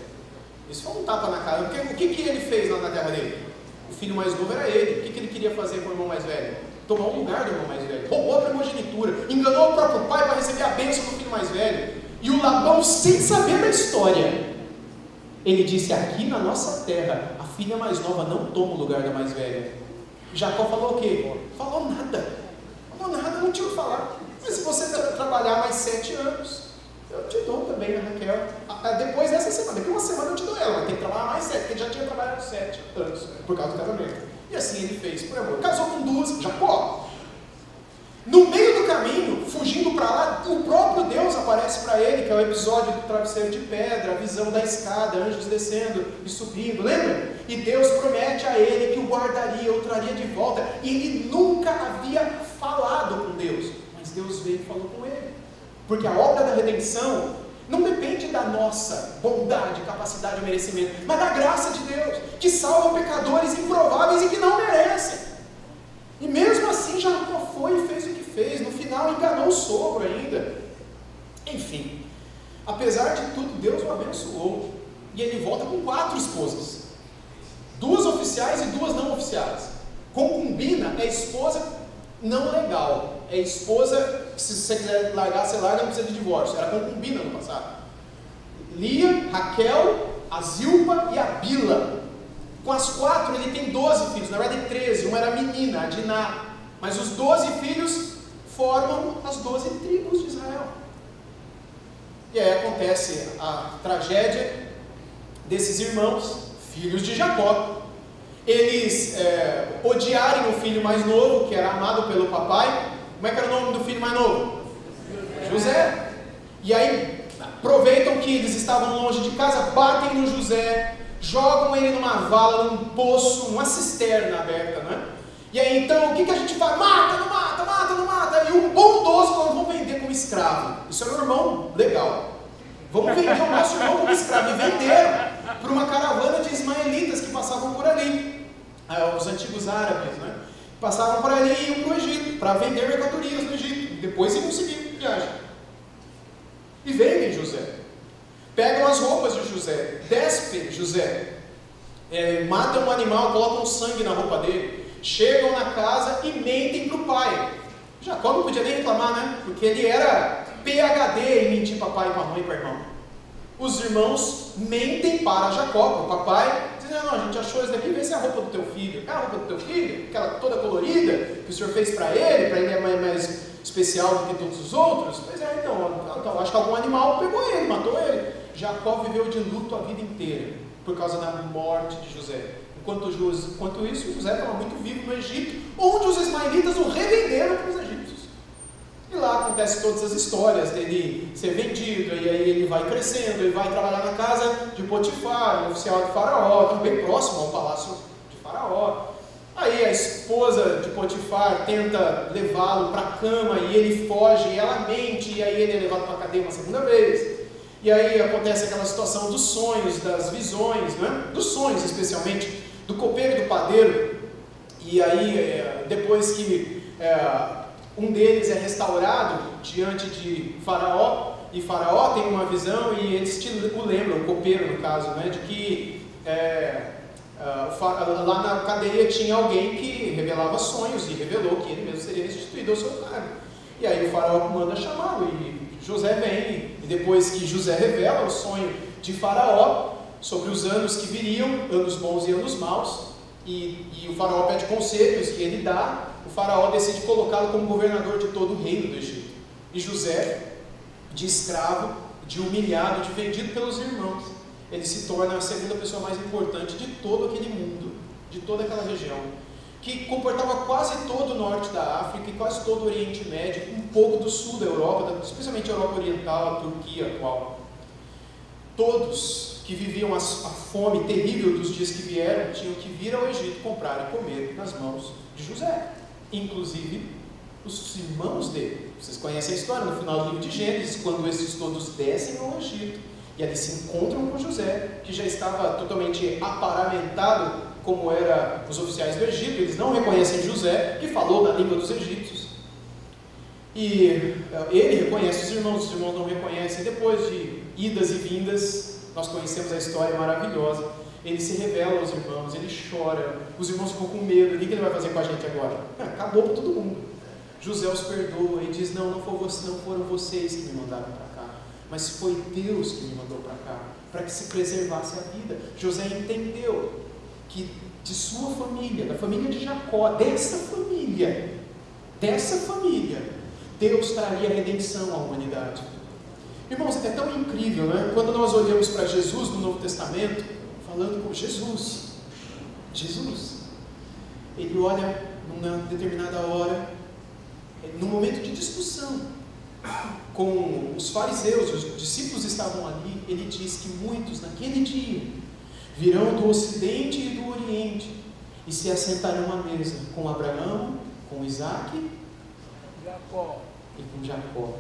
Isso foi um tapa na cara. O que ele fez lá na terra dele? O filho mais novo era ele. O que ele queria fazer com o irmão mais velho? Tomar o lugar do irmão mais velho. Roubou a primogenitura. Enganou o próprio pai para receber a bênção do filho mais velho. E o Labão, sem saber da história, ele disse, aqui na nossa terra, a filha mais nova não toma o lugar da mais velha. Jacó falou o quê? Falou nada, não tinha o que falar. Mas se você trabalhar mais 7 anos, eu te dou também a Raquel. Depois dessa semana, daqui uma semana eu te dou ela, mas tem que trabalhar mais 7, porque ele já tinha trabalhado 7 anos, por causa do casamento. E assim ele fez, por amor. Casou com 2, Jacó. No meio do caminho, fugindo para lá, o próprio Deus aparece para ele, que é o episódio do travesseiro de pedra, a visão da escada, anjos descendo e subindo, lembra? E Deus promete a ele que o guardaria, o traria de volta, e ele nunca havia falado com Deus, mas Deus veio e falou com ele, porque a obra da redenção não depende da nossa bondade, capacidade e merecimento, mas da graça de Deus, que salva pecadores improváveis e que não merecem. E mesmo assim Jacó foi e fez o que fez, no final enganou o sogro ainda. Enfim, apesar de tudo, Deus o abençoou, e ele volta com 4 esposas, 2 oficiais e 2 não oficiais. Concubina é esposa não legal, é esposa que se você quiser largar, você larga, não precisa de divórcio, era concubina no passado. Lia, Raquel, a Zilpa e a Bila. Com as 4 ele tem 12 filhos, na verdade 13, uma era menina, a Diná, mas os 12 filhos formam as 12 tribos de Israel. E aí acontece a tragédia desses irmãos, filhos de Jacó. Eles odiarem o filho mais novo, que era amado pelo papai. Como é que era o nome do filho mais novo? José. E aí aproveitam que eles estavam longe de casa, batem no José, jogam ele numa vala, num poço, uma cisterna aberta, né? E aí então, o que a gente faz? Mata, não mata, mata, não mata. E o bondoso falou, vamos vender como escravo. Isso era um irmão legal. Vamos vender o nosso irmão como escravo. E venderam para uma caravana de ismaelitas que passavam por ali. Os antigos árabes, né? Passavam por ali e iam para o Egito, para vender mercadorias no Egito. Depois iam seguir viagem. E vendem José. Pegam as roupas de José, despem José, matam um animal, colocam sangue na roupa dele, chegam na casa e mentem para o pai. Jacó não podia nem reclamar, né? Porque ele era PhD em mentir para o pai, para a mãe e para o irmão. Os irmãos mentem para Jacó, para o papai, dizendo, não, a gente achou isso daqui, vê se é a roupa do teu filho. É a roupa do teu filho? Aquela toda colorida que o senhor fez para ele é mais especial do que todos os outros? Pois é, então acho que algum animal pegou ele, matou ele. Jacó viveu de luto a vida inteira, por causa da morte de José. Enquanto isso, José estava muito vivo no Egito, onde os ismaelitas o revenderam para os egípcios. E lá acontecem todas as histórias dele ser vendido, e aí ele vai crescendo, ele vai trabalhar na casa de Potifar, um oficial de Faraó, bem próximo ao palácio de Faraó. Aí a esposa de Potifar tenta levá-lo para a cama, e ele foge, e ela mente, e aí ele é levado para a cadeia uma segunda vez. E aí acontece aquela situação dos sonhos, das visões, né? Dos sonhos especialmente, do copeiro e do padeiro. E aí, depois que um deles é restaurado diante de Faraó, e Faraó tem uma visão, e eles o lembram, o copeiro no caso, né? De que lá na cadeia tinha alguém que revelava sonhos, e revelou que ele mesmo seria restituído ao seu cargo. E aí o Faraó manda chamá-lo, e José vem, e depois que José revela o sonho de Faraó sobre os anos que viriam, anos bons e anos maus, E o faraó pede conselhos e ele dá. O faraó decide colocá-lo como governador de todo o reino do Egito. E José, de escravo, de humilhado, de vendido pelos irmãos, ele se torna a segunda pessoa mais importante de todo aquele mundo, de toda aquela região, que comportava quase todo o norte da África e quase todo o Oriente Médio, um pouco do sul da Europa, especialmente a Europa Oriental, a Turquia atual. Todos que viviam a fome terrível dos dias que vieram tinham que vir ao Egito comprar e comer nas mãos de José, inclusive os irmãos dele. Vocês conhecem a história no final do livro de Gênesis, quando esses todos descem ao Egito e ali se encontram com José, que já estava totalmente aparamentado como eram os oficiais do Egito. Eles não reconhecem José, que falou na língua dos egípcios, e ele reconhece os irmãos não reconhecem. Depois de idas e vindas, nós conhecemos a história maravilhosa. Ele se revela aos irmãos, ele chora, os irmãos ficam com medo. O que ele vai fazer com a gente agora? Acabou para todo mundo. José os perdoa e diz: não foram vocês que me mandaram para cá, mas foi Deus que me mandou para cá, para que se preservasse a vida. José entendeu que de sua família, da família de Jacó, dessa família, Deus traria redenção à humanidade. Irmãos, é tão incrível, né? Quando nós olhamos para Jesus no Novo Testamento, falando com Jesus, ele olha numa determinada hora, num momento de discussão com os fariseus, os discípulos estavam ali. Ele diz que muitos naquele dia virão do ocidente e do oriente e se assentarão à mesa com Abraão, com Isaac e com Jacó.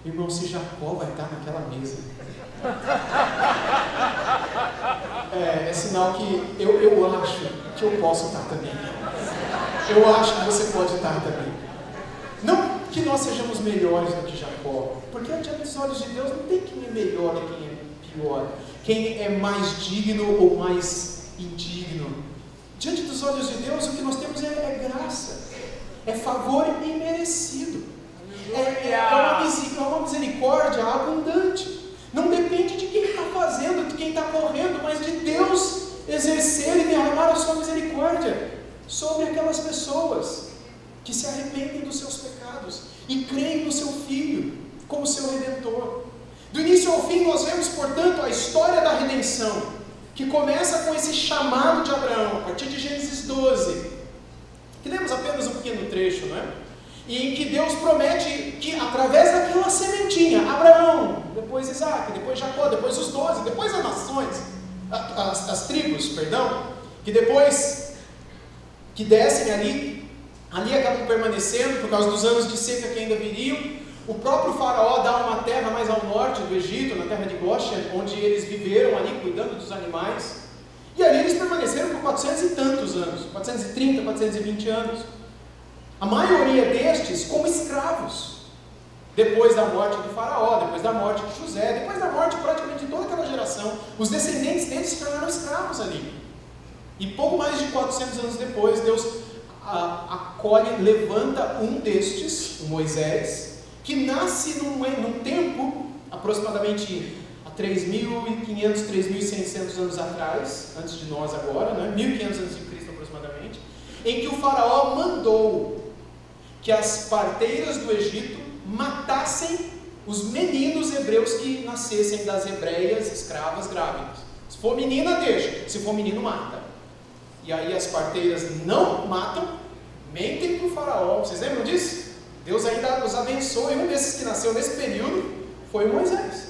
Irmão, se Jacó vai estar naquela mesa, é sinal que eu acho que eu posso estar também. Eu acho que você pode estar também. Não que nós sejamos melhores do que Jacó, porque diante dos olhos de Deus não tem quem é melhor e quem é pior, quem é mais digno ou mais indigno. Diante dos olhos de Deus, o que nós temos é graça, é favor imerecido, é uma misericórdia abundante. Não depende de quem está fazendo, de quem está correndo, mas de Deus exercer e derramar a sua misericórdia sobre aquelas pessoas que se arrependem dos seus pecados e creem no seu Filho como seu Redentor. Do início ao fim nós vemos, portanto, a história da redenção, que começa com esse chamado de Abraão, a partir de Gênesis 12, que lemos apenas um pequeno trecho, não é? E em que Deus promete que através daquela sementinha, Abraão, depois Isaac, depois Jacó, depois os 12, depois as nações, as tribos, perdão, que depois que descem ali acabam permanecendo por causa dos anos de seca que ainda viriam. O próprio faraó dá uma terra mais ao norte do Egito, na terra de Goshen, onde eles viveram ali cuidando dos animais, e ali eles permaneceram por 400 e tantos anos, 430, 420 anos, a maioria destes como escravos, depois da morte do faraó, depois da morte de José, depois da morte praticamente de toda aquela geração. Os descendentes deles se tornaram escravos ali, e pouco mais de 400 anos depois, Deus acolhe, levanta um destes, o Moisés, que nasce num tempo, aproximadamente há 3.500, 3.600 anos atrás, antes de nós agora, né? 1.500 antes de Cristo aproximadamente, em que o faraó mandou que as parteiras do Egito matassem os meninos hebreus que nascessem das hebreias escravas grávidas. Se for menina, deixa, se for menino, mata. E aí as parteiras não matam, mentem para o faraó. Vocês lembram disso? Deus ainda os abençoa, e um desses que nasceu nesse período foi Moisés.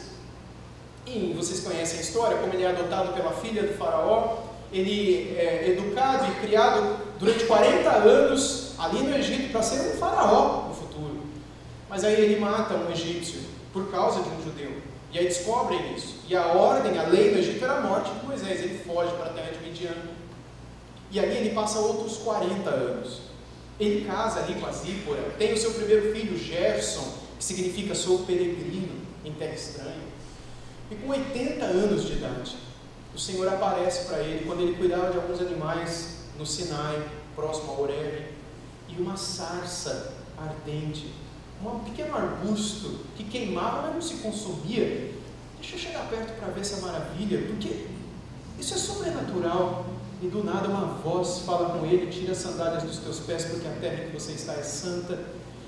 E vocês conhecem a história, como ele é adotado pela filha do faraó. Ele é educado e criado durante 40 anos ali no Egito para ser um faraó no futuro. Mas aí ele mata um egípcio por causa de um judeu. E aí descobrem isso. E a ordem, a lei do Egito era a morte de Moisés. Ele foge para a terra de Midian. E ali ele passa outros 40 anos. Ele casa ali com a Zípora, tem o seu primeiro filho, Gerson, que significa sou peregrino em terra estranha. E com 80 anos de idade, o Senhor aparece para ele quando ele cuidava de alguns animais no Sinai, próximo a Horebe, e uma sarça ardente, um pequeno arbusto que queimava, mas não se consumia. Deixa eu chegar perto para ver essa maravilha, porque isso é sobrenatural. e do nada uma voz fala com ele: tira as sandálias dos teus pés, porque a terra em que você está é santa.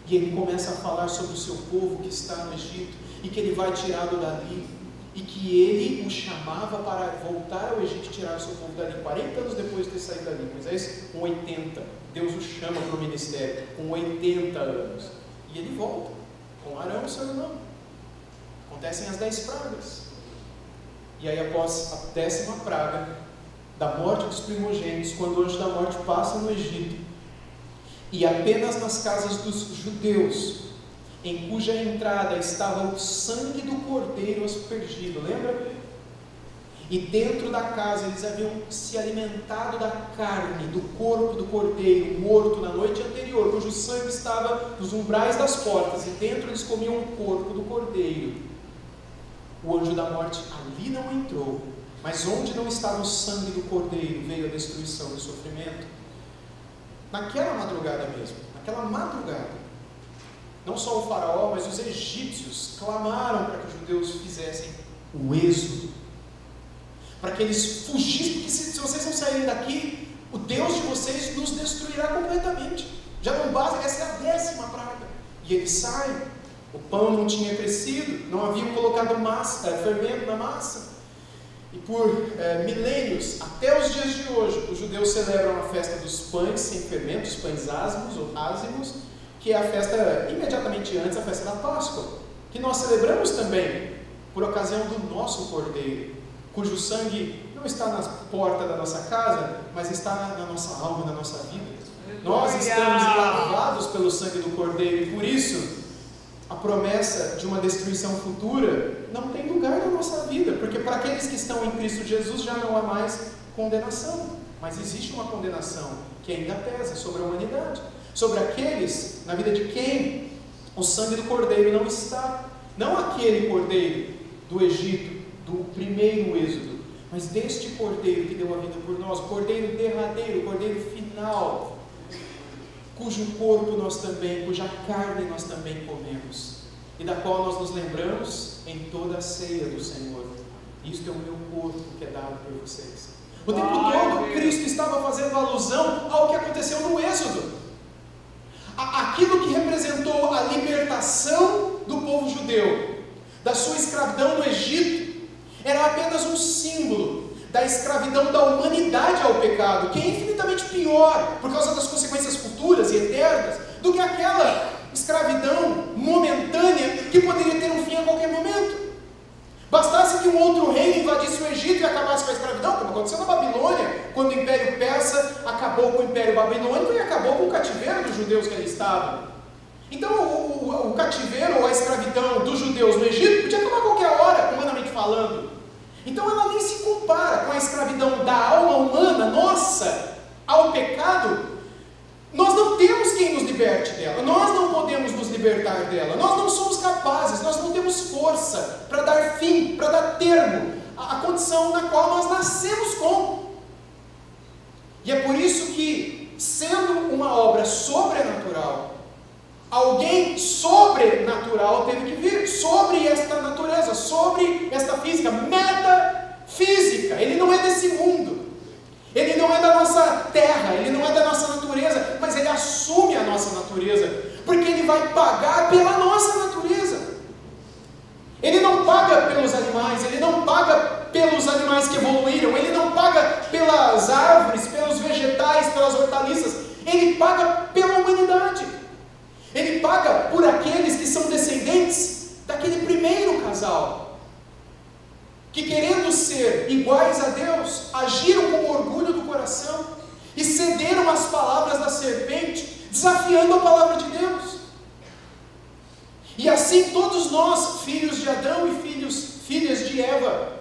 E ele começa a falar sobre o seu povo que está no Egito, e que ele vai tirá-lo dali, e que ele o chamava para voltar ao Egito e tirar o seu povo dali, 40 anos depois de ter saído dali. Moisés com 80, Deus o chama para o ministério, com 80 anos, e ele volta, com Arão, seu irmão. Acontecem as 10 pragas, e aí após a 10ª praga, da morte dos primogênitos, quando o anjo da morte passa no Egito, e apenas nas casas dos judeus, em cuja entrada estava o sangue do cordeiro aspergido, lembra? E dentro da casa eles haviam se alimentado da carne, do corpo do cordeiro morto na noite anterior, cujo sangue estava nos umbrais das portas, e dentro eles comiam o corpo do cordeiro. O anjo da morte ali não entrou, mas onde não estava o sangue do cordeiro veio a destruição e o sofrimento. Naquela madrugada mesmo, naquela madrugada, não só o faraó, mas os egípcios clamaram para que os judeus fizessem o êxodo, para que eles fugissem, porque se vocês não saírem daqui, o Deus de vocês nos destruirá completamente. Já não basta, essa é a 10ª praga. E eles saem, o pão não tinha crescido, não haviam colocado fermento na massa. E por milênios, até os dias de hoje, os judeus celebram a festa dos pães sem fermento, os pães ázimos ou ázimos, que é a festa imediatamente antes, a festa da Páscoa, que nós celebramos também por ocasião do nosso cordeiro, cujo sangue não está na porta da nossa casa, mas está na nossa alma, na nossa vida. Nós estamos lavados pelo sangue do cordeiro, e por isso a promessa de uma destruição futura não tem lugar na nossa vida, porque para aqueles que estão em Cristo Jesus já não há mais condenação, mas existe uma condenação que ainda pesa sobre a humanidade, sobre aqueles na vida de quem o sangue do cordeiro não está, não aquele cordeiro do Egito, do primeiro êxodo, mas deste cordeiro que deu a vida por nós, o cordeiro derradeiro, o cordeiro final, cujo corpo nós também, cuja carne nós também comemos, e da qual nós nos lembramos em toda a ceia do Senhor. Isto é o meu corpo que é dado por vocês. O tempo todo Cristo estava fazendo alusão ao que aconteceu no Êxodo, aquilo que representou a libertação do povo judeu da sua escravidão no Egito, era apenas um símbolo da escravidão da humanidade ao pecado, que é infinitamente pior, por causa das consequências futuras e eternas, do que aquela escravidão momentânea que poderia ter um fim a qualquer momento. Bastasse que um outro reino invadisse o Egito e acabasse com a escravidão, como aconteceu na Babilônia, quando o Império Persa acabou com o Império Babilônico e acabou com o cativeiro dos judeus que ali estavam. Então o cativeiro ou a escravidão dos judeus no Egito podia acabar a qualquer hora, humanamente falando. Então ela nem se compara com a escravidão da alma humana, nossa, ao pecado. Nós não temos quem nos liberte dela, nós não podemos nos libertar dela, nós não somos capazes, nós não temos força para dar fim, para dar termo à condição na qual nós nascemos com. E é por isso que, sendo uma obra sobrenatural, alguém sobrenatural teve que vir sobre esta natureza, sobre esta física, metafísica. Ele não é desse mundo, ele não é da nossa terra, ele não é da nossa natureza, mas ele assume a nossa natureza, porque ele vai pagar pela nossa natureza. Ele não paga pelos animais, ele não paga pelos animais que evoluíram, ele não paga pelas árvores, pelos vegetais, pelas hortaliças, ele paga pela humanidade. Ele paga por aqueles que são descendentes daquele primeiro casal, que querendo ser iguais a Deus, agiram com orgulho do coração e cederam às palavras da serpente, desafiando a palavra de Deus. E assim todos nós, filhos de Adão e filhas de Eva,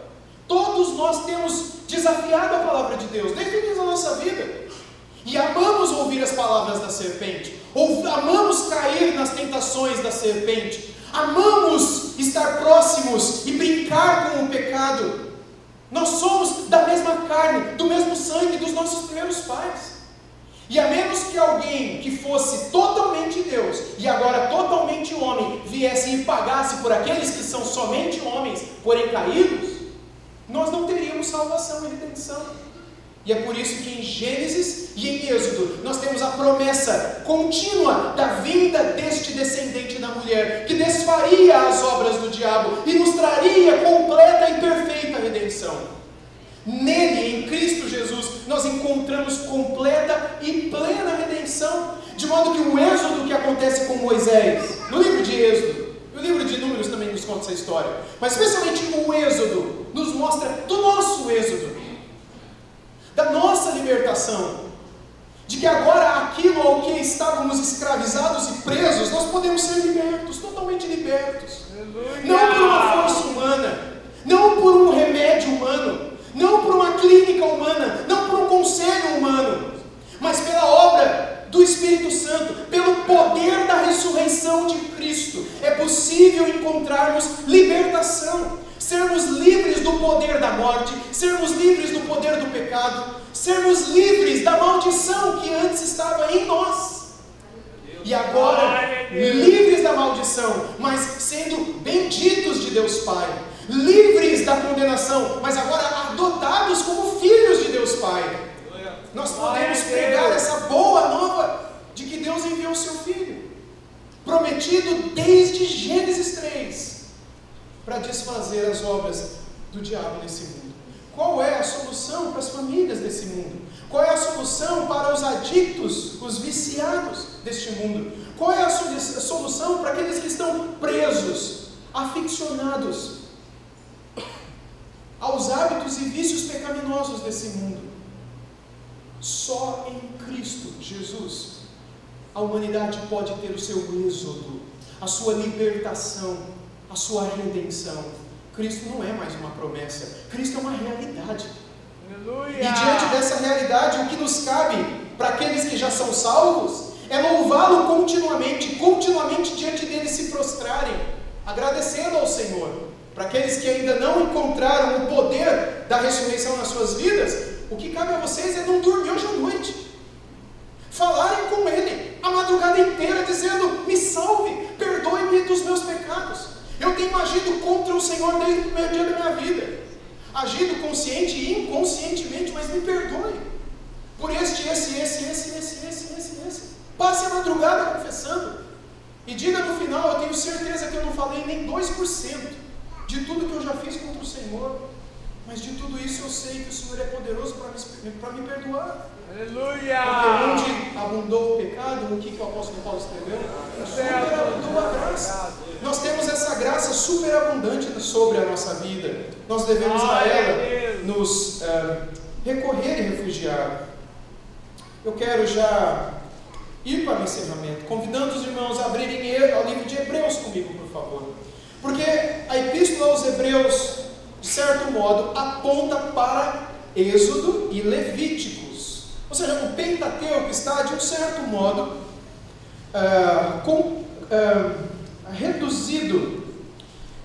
todos nós temos desafiado a palavra de Deus, desde o início da nossa vida, e amamos ouvir as palavras da serpente, amamos cair nas tentações da serpente, amamos estar próximos e brincar com o pecado. Nós somos da mesma carne, do mesmo sangue dos nossos primeiros pais. E a menos que alguém que fosse totalmente Deus e agora totalmente homem viesse e pagasse por aqueles que são somente homens, porém caídos, nós não teríamos salvação e redenção. E é por isso que em Gênesis e em Êxodo nós temos a promessa contínua da vinda deste descendente da mulher, que desfaria as obras do diabo e nos traria completa e perfeita redenção. Nele, em Cristo Jesus, nós encontramos completa e plena redenção, de modo que o êxodo que acontece com Moisés, no livro de Êxodo, o livro de Números também nos conta essa história, mas especialmente o êxodo, nos mostra do nosso êxodo, da nossa libertação, de que agora aquilo ao que estávamos escravizados e presos, nós podemos ser libertos, totalmente libertos. Não por uma força humana, não por um remédio humano, não por uma clínica humana, não por um conselho humano, mas pela obra do Espírito Santo, pelo poder da ressurreição de Cristo, é possível encontrarmos libertação, sermos livres do poder da morte, sermos livres do poder do pecado, sermos livres da maldição que antes estava em nós. E agora, livres da maldição, mas sendo benditos de Deus Pai, livres da condenação, mas agora adotados como filhos de Deus Pai. Nós podemos pregar essa boa nova de que Deus enviou o seu Filho, prometido desde Gênesis 3, para desfazer as obras do diabo nesse mundo. Qual é a solução para as famílias desse mundo? Qual é a solução para os adictos, os viciados deste mundo? Qual é a solução para aqueles que estão presos, aficionados aos hábitos e vícios pecaminosos desse mundo? Só em Cristo Jesus a humanidade pode ter o seu êxodo, a sua libertação, a sua redenção. Cristo não é mais uma promessa, Cristo é uma realidade. Aleluia. E diante dessa realidade, o que nos cabe para aqueles que já são salvos é louvá-lo continuamente diante dele se prostrarem, agradecendo ao Senhor. Para aqueles que ainda não encontraram o poder da ressurreição nas suas vidas, o que cabe a vocês é não dormir hoje à noite, falarem com Ele a madrugada inteira, dizendo: me salve, perdoe-me dos meus pecados. Eu tenho agido contra o Senhor desde o primeiro dia da minha vida, agido consciente e inconscientemente, mas me perdoe por esse. Passe a madrugada confessando e diga no final: eu tenho certeza que eu não falei nem 2% de tudo que eu já fiz contra o Senhor, mas de tudo isso eu sei que o Senhor é poderoso para me perdoar. Aleluia! Porque onde abundou o pecado, o que o apóstolo Paulo escreveu? Superabundou a graça. Nós temos essa graça superabundante sobre a nossa vida. Nós devemos a ela nos recorrer e refugiar. Eu quero já ir para o encerramento, convidando os irmãos a abrirem ao livro de Hebreus comigo, por favor. Porque a epístola aos Hebreus, de certo modo, aponta para Êxodo e Levíticos. Ou seja, o Pentateuco está, de um certo modo, reduzido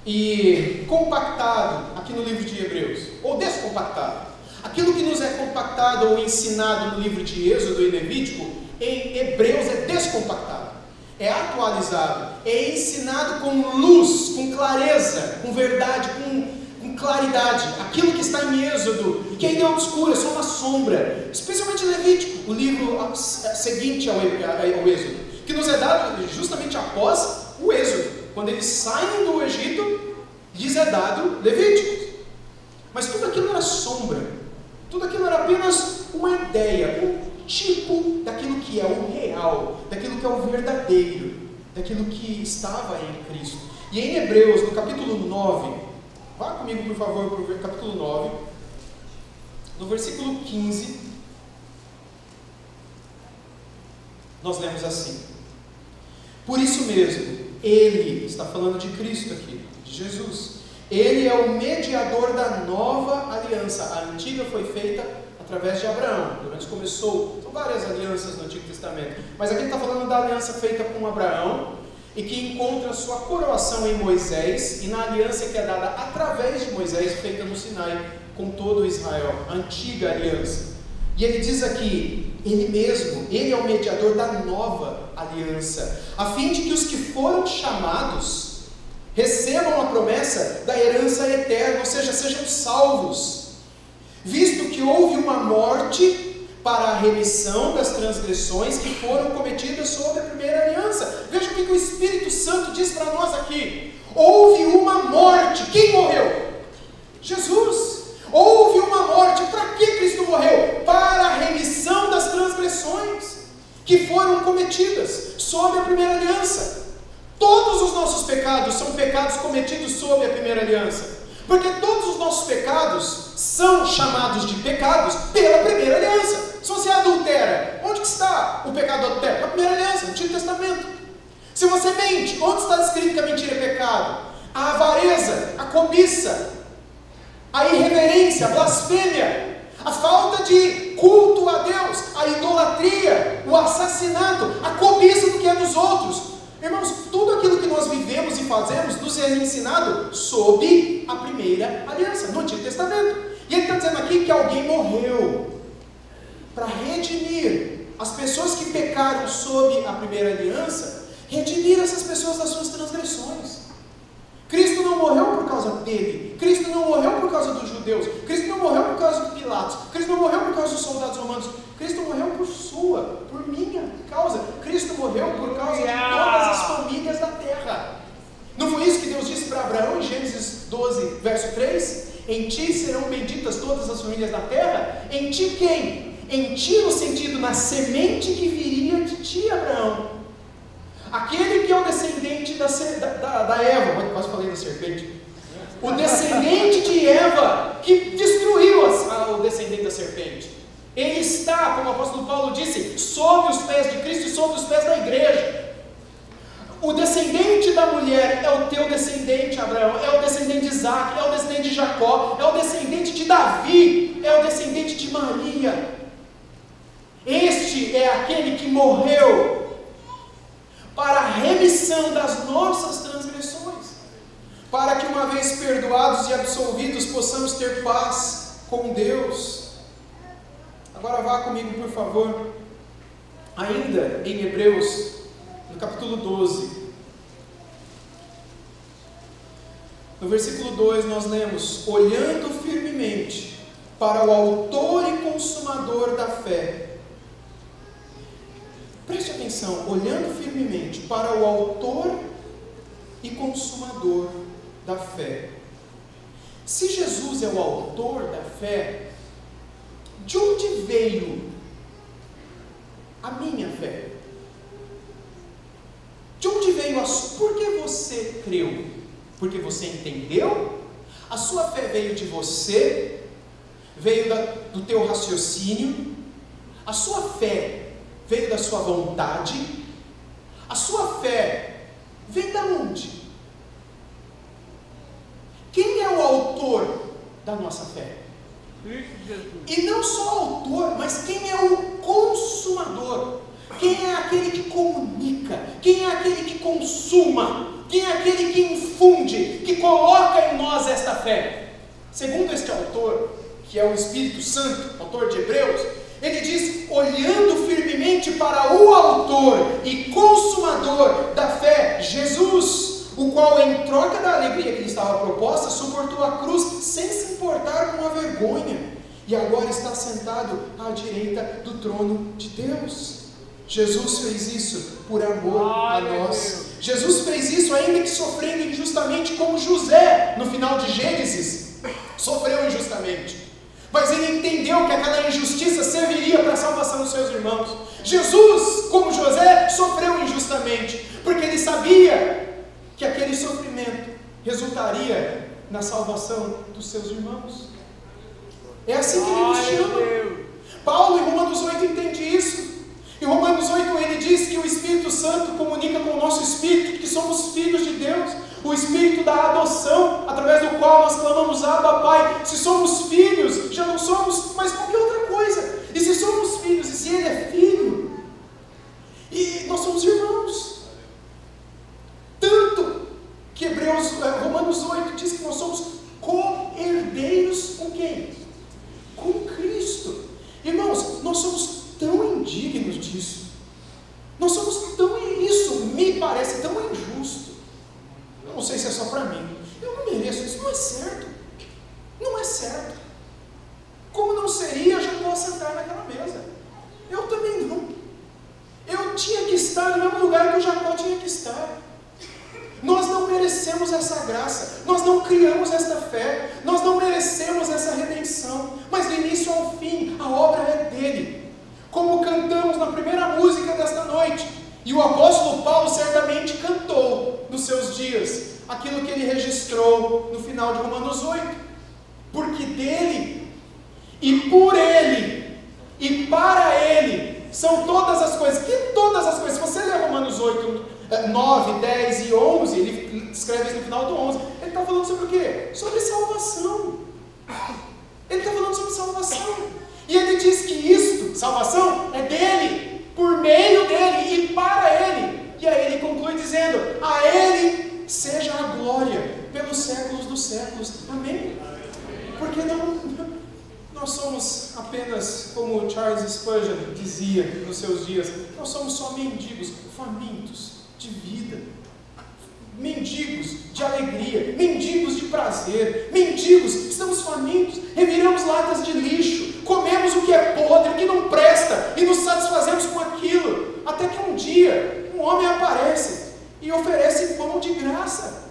e compactado aqui no livro de Hebreus, ou descompactado. Aquilo que nos é compactado ou ensinado no livro de Êxodo e Levítico, em Hebreus é descompactado, é atualizado, é ensinado com luz, com clareza, com verdade, com claridade. Aquilo que está em Êxodo, que ainda é obscuro, é só uma sombra, especialmente Levítico, o livro seguinte ao Êxodo, que nos é dado justamente após o Êxodo. Quando eles saem do Egito, lhes é dado Levítico. Mas tudo aquilo era sombra, tudo aquilo era apenas uma ideia, um tipo daquilo que é o real, daquilo que é o verdadeiro, daquilo que estava em Cristo. E em Hebreus, no capítulo 9, vá comigo por favor para o capítulo 9, no versículo 15, nós lemos assim: por isso mesmo, Ele, está falando de Cristo aqui, de Jesus, Ele é o mediador da nova aliança. A antiga foi feita através de Abraão, pelo menos começou. São várias alianças no Antigo Testamento, mas aqui ele está falando da aliança feita com Abraão e que encontra sua coroação em Moisés, e na aliança que é dada através de Moisés, feita no Sinai com todo Israel, a antiga aliança. E ele diz aqui: Ele mesmo, Ele é o mediador da nova aliança, a fim de que os que foram chamados recebam a promessa da herança eterna, ou seja, sejam salvos. visto que houve uma morte para a remissão das transgressões que foram cometidas sob a primeira aliança. Veja o que o Espírito Santo diz para nós aqui. Houve uma morte. Quem morreu? Jesus. Houve uma morte. Para que Cristo morreu? Para a remissão das transgressões que foram cometidas sob a primeira aliança. Todos os nossos pecados são pecados cometidos sob a primeira aliança. Porque todos os nossos pecados são chamados de pecados pela primeira aliança. Se você adultera, onde que está o pecado do adultério? Na primeira aliança, no Antigo Testamento. Se você mente, onde está escrito que a mentira é pecado? A avareza, a cobiça, a irreverência, a blasfêmia, a falta de culto a Deus, a idolatria, o assassinato, a cobiça do que é dos outros. Irmãos, tudo aquilo que nós vivemos e fazemos nos é ensinado sob a primeira aliança, no Antigo Testamento. E ele está dizendo aqui que alguém morreu para redimir as pessoas que pecaram sob a primeira aliança, redimir essas pessoas das suas transgressões. Cristo não morreu por causa dele, Cristo não morreu por causa dos judeus, Cristo não morreu por causa de Pilatos, Cristo não morreu por causa dos soldados romanos, Cristo morreu por sua, por minha causa. Cristo morreu por causa de todas as famílias da terra. Não foi isso que Deus disse para Abraão em Gênesis 12, verso 3? Em ti serão benditas todas as famílias da terra. Em ti quem? Em ti no sentido, na semente que viria de ti, Abraão. Aquele que é o descendente da Eva, quase falei da serpente. O descendente de Eva, que destruiu o descendente da serpente. Ele está, como o apóstolo Paulo disse, sob os pés de Cristo e sob os pés da igreja. O descendente da mulher é o teu descendente, Abraão, é o descendente de Isaac, é o descendente de Jacó, é o descendente de Davi, é o descendente de Maria. Este é aquele que morreu para a remissão das nossas transgressões, para que uma vez perdoados e absolvidos possamos ter paz com Deus. Agora vá comigo, por favor, ainda em Hebreus, no capítulo 12. No versículo 2 nós lemos: olhando firmemente para o autor e consumador da fé. Preste atenção, olhando firmemente para o autor e consumador da fé. Se Jesus é o autor da fé, de onde veio a minha fé? De onde veio a sua? Por que você creu? Porque você entendeu? A sua fé veio de você? Veio do teu raciocínio? A sua fé veio da sua vontade? A sua fé vem da onde? Quem é o autor da nossa fé? E não só o autor, mas quem é o consumador? Quem é aquele que comunica? Quem é aquele que consuma? Quem é aquele que infunde, que coloca em nós esta fé? Segundo este autor, que é o Espírito Santo, autor de Hebreus, ele diz: olhando firmemente para o autor e consumador da fé, Jesus, o qual em troca da alegria que lhe estava proposta, suportou a cruz sem se importar com a vergonha, e agora está sentado à direita do trono de Deus. Jesus fez isso por amor a nós. Jesus fez isso ainda que sofrendo injustamente, como José, no final de Gênesis, sofreu injustamente. Mas ele entendeu que aquela injustiça serviria para a salvação dos seus irmãos. Jesus, como José, sofreu injustamente, porque ele sabia que aquele sofrimento resultaria na salvação dos seus irmãos. É assim que ele nos chama. Paulo, em Romanos 8, entende isso. Em Romanos 8 ele diz que o Espírito Santo comunica com o nosso espírito que somos filhos de Deus. O Espírito da adoção, através do qual nós clamamos: Abba, Pai. Se somos filhos, já não somos mais qualquer outra coisa. E se somos filhos, e se Ele é filho, e nós somos irmãos. Tanto que Romanos 8 diz que nós somos co-herdeiros com quem? Com Cristo. Irmãos, nós somos tão indignos disso. Nós somos tão, isso me parece tão injusto. Eu não sei se é só para mim. Eu não mereço, isso não é certo. Não é certo. temos essa graça, nós não criamos esta fé, nós não merecemos essa redenção, mas do início ao fim, a obra é dele. Como cantamos na primeira música desta noite, e o apóstolo Paulo certamente cantou nos seus dias, aquilo que ele registrou no final de Romanos 8, porque dele, e por ele, e para ele, são todas as coisas. Que todas as coisas? Se você ler Romanos 8, 9, 10 e 11, ele escreve isso no final do 11, ele está falando sobre o quê? Sobre salvação. Ele está falando sobre salvação. E ele diz que isto, salvação, é dele, por meio dele e para ele. E aí ele conclui dizendo, a ele seja a glória pelos séculos dos séculos. Amém? Porque nós somos apenas, como Charles Spurgeon dizia nos seus dias, nós somos só mendigos, famintos de vida, mendigos de alegria, mendigos de prazer, mendigos, estamos famintos, reviramos latas de lixo, comemos o que é podre, o que não presta, e nos satisfazemos com aquilo, até que um dia, um homem aparece e oferece pão de graça,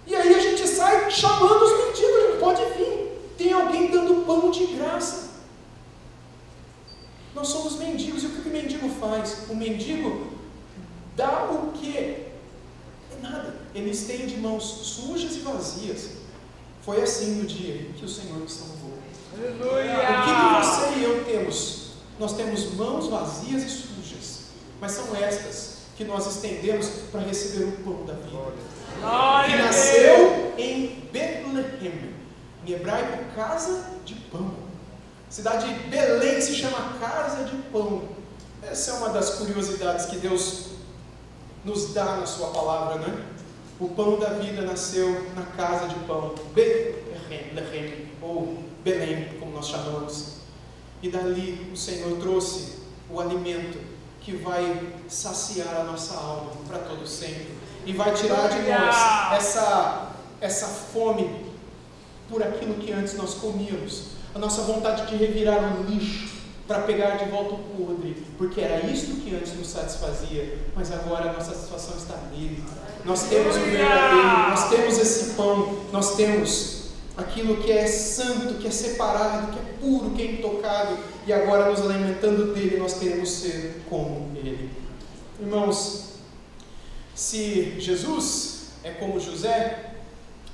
e aí a gente sai chamando os mendigos, pode vir, tem alguém dando pão de graça. Nós somos mendigos, e o que o mendigo faz? O mendigo dá o quê? Nada. Ele estende mãos sujas e vazias. Foi assim no dia que o Senhor nos salvou. Aleluia! O que você e eu temos? Nós temos mãos vazias e sujas, mas são estas que nós estendemos para receber o pão da vida. Que nasceu em Betlehem, em hebraico, casa de pão. A cidade de Belém se chama casa de pão. Essa é uma das curiosidades que Deus nos dá na sua palavra, né? O pão da vida nasceu na casa de pão, Betlehem, ou Belém, como nós chamamos. E dali o Senhor trouxe o alimento que vai saciar a nossa alma para todo sempre. E vai tirar de nós essa fome por aquilo que antes nós comíamos, a nossa vontade de revirar o lixo para pegar de volta o podre, porque era isto que antes nos satisfazia, mas agora a nossa satisfação está nele. Nós temos o verdadeiro, nós temos esse pão, nós temos aquilo que é santo, que é separado, que é puro, que é intocado, e agora nos alimentando dele, nós queremos ser como ele. Irmãos, se Jesus é como José,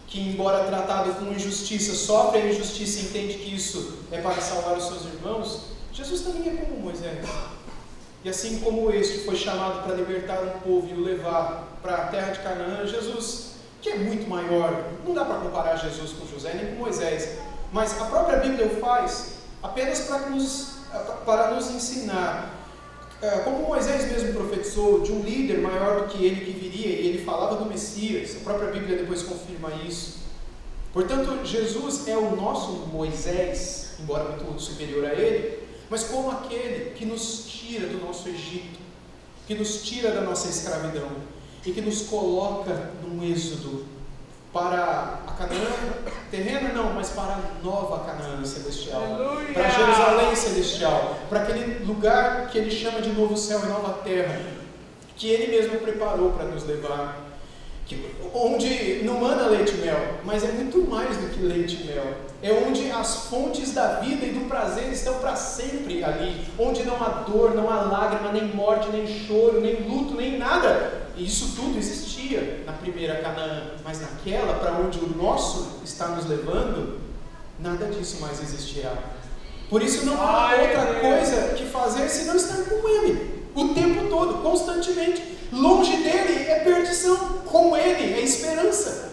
que embora tratado com injustiça, sofre a injustiça e entende que isso é para salvar os seus irmãos, Jesus também é como Moisés. E assim como este foi chamado para libertar um povo e o levar para a terra de Canaã, Jesus, que é muito maior, não dá para comparar Jesus com José nem com Moisés, mas a própria Bíblia o faz apenas para nos ensinar. Como Moisés mesmo profetizou de um líder maior do que ele que viria, e ele falava do Messias, a própria Bíblia depois confirma isso. Portanto, Jesus é o nosso Moisés, embora muito superior a ele, mas como aquele que nos tira do nosso Egito, que nos tira da nossa escravidão e que nos coloca num êxodo para a Canaã terrena, não, mas para a nova Canaã celestial, aleluia, para Jerusalém celestial, para aquele lugar que ele chama de novo céu e nova terra, que ele mesmo preparou para nos levar, onde não manda leite e mel, mas é muito mais do que leite e mel, é onde as fontes da vida e do prazer estão para sempre ali, onde não há dor, não há lágrima, nem morte, nem choro, nem luto, nem nada. E isso tudo existia na primeira Canaã, mas naquela para onde o nosso está nos levando, nada disso mais existirá. Por isso não há outra coisa que fazer senão estar com ele, o tempo todo, constantemente. Longe dele é perdição, com ele é esperança.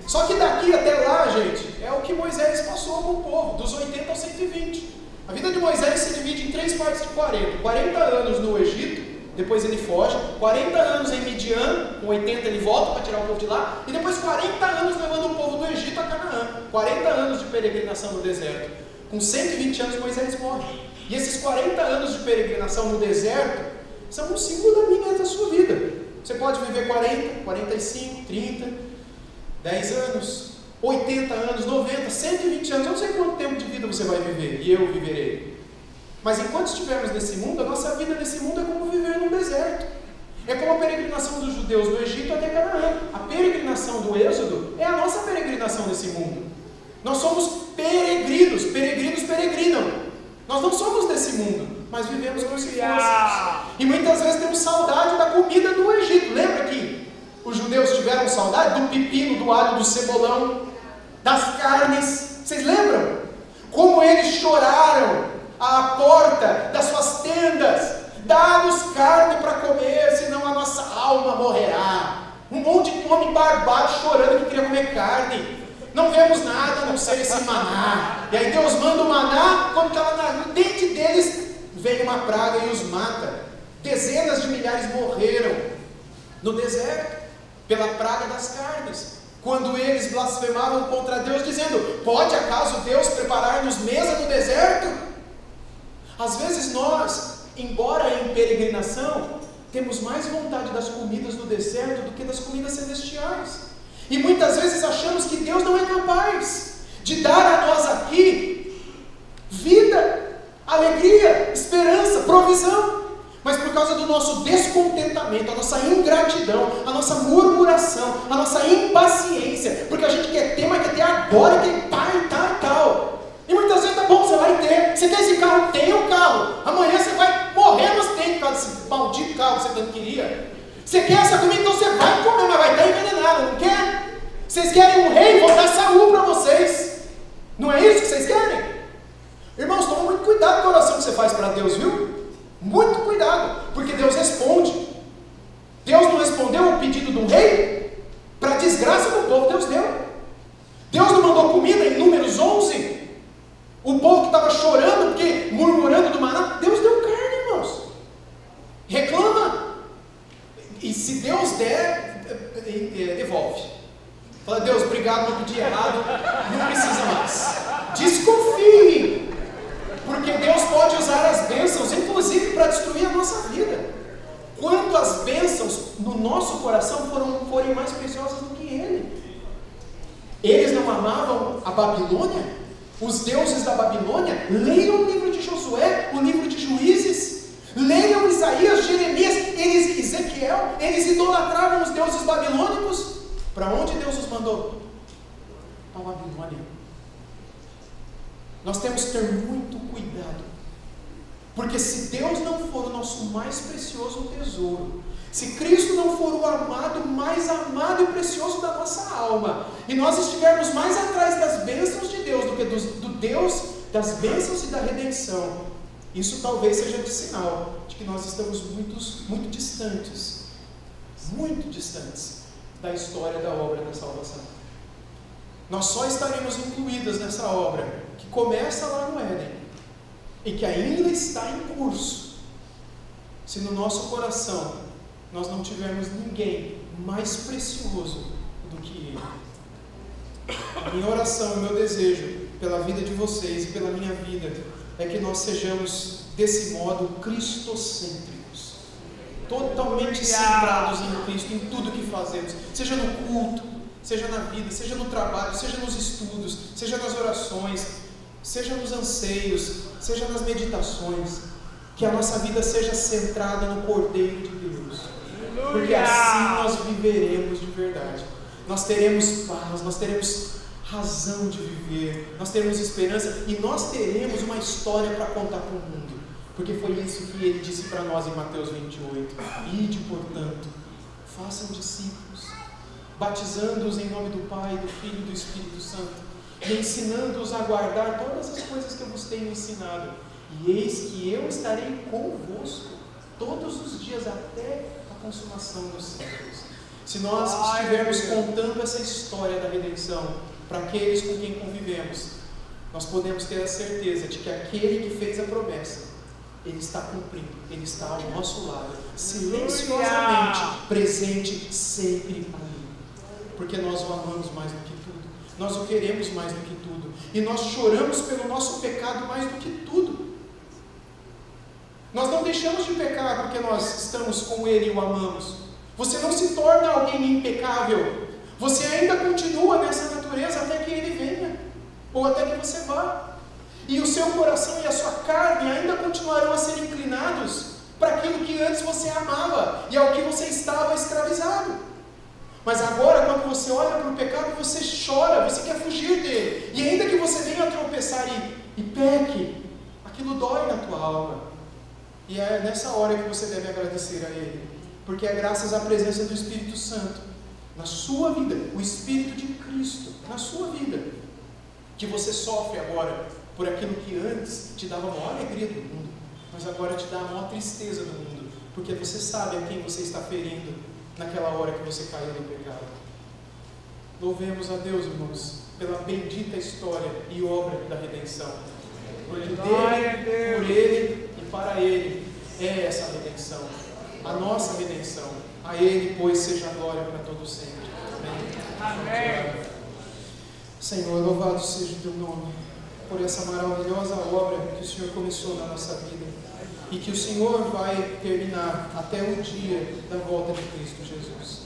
Só que daqui até lá, gente, é o que Moisés passou com o povo, dos 80 aos 120. A vida de Moisés se divide em 3 partes de 40. 40 anos no Egito, depois ele foge, 40 anos em Midian, com 80 ele volta para tirar o povo de lá, e depois 40 anos levando o povo do Egito a Canaã, 40 anos de peregrinação no deserto. Com 120 anos Moisés morre, e esses 40 anos de peregrinação no deserto são um símbolo da minha e da sua vida. Você pode viver 40, 45, 30, 10 anos, 80 anos, 90, 120 anos, eu não sei quanto tempo de vida você vai viver, e eu viverei. Mas enquanto estivermos nesse mundo, a nossa vida nesse mundo é como viver num deserto. É como a peregrinação dos judeus do Egito até Canaã. A peregrinação do Êxodo é a nossa peregrinação nesse mundo. Nós somos peregrinos, peregrinos peregrinam. Nós não somos desse mundo, mas vivemos como se fôssemos. E muitas vezes temos saudade da comida do Egito. Lembra que os judeus tiveram saudade do pepino, do alho, do cebolão, das carnes? Vocês lembram? Como eles choraram à porta das suas tendas: dá-nos carne para comer, senão a nossa alma morrerá. Um monte de homem barbado chorando que queria comer carne. Não vemos nada a não ser esse maná. E aí Deus manda o maná, quando estava no dente deles, vem uma praga e os mata. Dezenas de milhares morreram no deserto pela praga das carnes, quando eles blasfemavam contra Deus, dizendo: pode acaso Deus preparar-nos mesa no deserto? Às vezes nós, embora em peregrinação, temos mais vontade das comidas do deserto do que das comidas celestiais. E muitas vezes achamos que Deus não é capaz de dar a nós aqui vida, alegria, esperança, provisão. Mas por causa do nosso descontentamento, a nossa ingratidão, a nossa murmuração, a nossa impaciência, porque a gente quer ter, mas quer ter agora, quer pá e tal. E muitas vezes tá bom, você vai ter. Você quer esse carro? Tem o carro. Amanhã você vai morrer nos tempos por causa desse maldito carro que você tanto queria. Você quer essa comida, então você vai comer, mas vai estar envenenado, não quer? Vocês querem um rei? Vou dar Saul para vocês. Não é isso que vocês querem? Irmãos, toma muito cuidado com a oração que você faz para Deus, viu? Muito cuidado, porque Deus responde. Deus não respondeu o pedido de um rei? Para a desgraça do povo, Deus deu. Deus não mandou comida em Números 11? O povo que estava chorando, porque murmurando do maná, Deus deu carne, irmãos. Reclama. E se Deus der, devolve. Fala: Deus, obrigado, não pedi errado, não precisa mais. Desconfie, porque Deus pode usar as bênçãos, inclusive para destruir a nossa vida. Quando as bênçãos no nosso coração forem mais preciosas do que Ele. Eles não amavam a Babilônia? Os deuses da Babilônia? Leiam o livro de Josué, o livro de Juízes. Leiam Isaías, Jeremias, Ezequiel. Eles idolatravam os deuses babilônicos. Para onde Deus os mandou? Para a Babilônia. Nós temos que ter muito cuidado, porque se Deus não for o nosso mais precioso tesouro, se Cristo não for o amado, mais amado e precioso da nossa alma, e nós estivermos mais atrás das bênçãos de Deus do que do Deus das bênçãos e da redenção, isso talvez seja um sinal de que nós estamos muito distantes da história da obra da salvação. Nós só estaremos incluídas nessa obra que começa lá no Éden e que ainda está em curso, se no nosso coração nós não tivermos ninguém mais precioso do que Ele. A minha oração, o meu desejo pela vida de vocês e pela minha vida é que nós sejamos desse modo cristocêntricos, totalmente centrados em Cristo, em tudo que fazemos, seja no culto, seja na vida, seja no trabalho, seja nos estudos, seja nas orações, seja nos anseios, seja nas meditações, que a nossa vida seja centrada no Cordeiro de Deus, porque assim nós viveremos de verdade, nós teremos paz, nós teremos razão de viver, nós teremos esperança e nós teremos uma história para contar para o mundo, porque foi isso que Ele disse para nós em Mateus 28, ide portanto, façam discípulos, batizando-os em nome do Pai, do Filho e do Espírito Santo, e ensinando-os a guardar todas as coisas que eu vos tenho ensinado. E eis que eu estarei convosco todos os dias até a consumação dos séculos. Se nós estivermos contando essa história da redenção para aqueles com quem convivemos, nós podemos ter a certeza de que aquele que fez a promessa, Ele está cumprindo, Ele está ao nosso lado, silenciosamente presente sempre ali. Porque nós o amamos mais do que tudo, nós o queremos mais do que tudo, e nós choramos pelo nosso pecado mais do que tudo. Nós não deixamos de pecar porque nós estamos com Ele e o amamos. Você não se torna alguém impecável, você ainda continua nessa natureza até que Ele venha, ou até que você vá, e o seu coração e a sua carne ainda continuarão a ser inclinados para aquilo que antes você amava e ao que você estava escravizado. Mas agora, quando você olha para o pecado, você chora, você quer fugir dele. E ainda que você venha a tropeçar e peque, aquilo dói na tua alma. E é nessa hora que você deve agradecer a Ele, porque é graças à presença do Espírito Santo na sua vida, o Espírito de Cristo na sua vida, que você sofre agora por aquilo que antes te dava a maior alegria do mundo, mas agora te dá a maior tristeza do mundo, porque você sabe a quem você está ferindo naquela hora que você caiu no pecado. Louvemos a Deus, irmãos, pela bendita história e obra da redenção. Porque dele, por Ele e para Ele é essa redenção, a nossa redenção. A Ele, pois, seja a glória para todos sempre. Amém. Amém. Senhor, louvado seja o Teu nome por essa maravilhosa obra que o Senhor começou na nossa vida e que o Senhor vai terminar até o dia da volta de Cristo Jesus.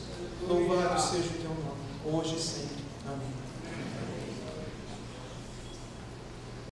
Louvado seja o Teu nome, hoje e sempre. Amém.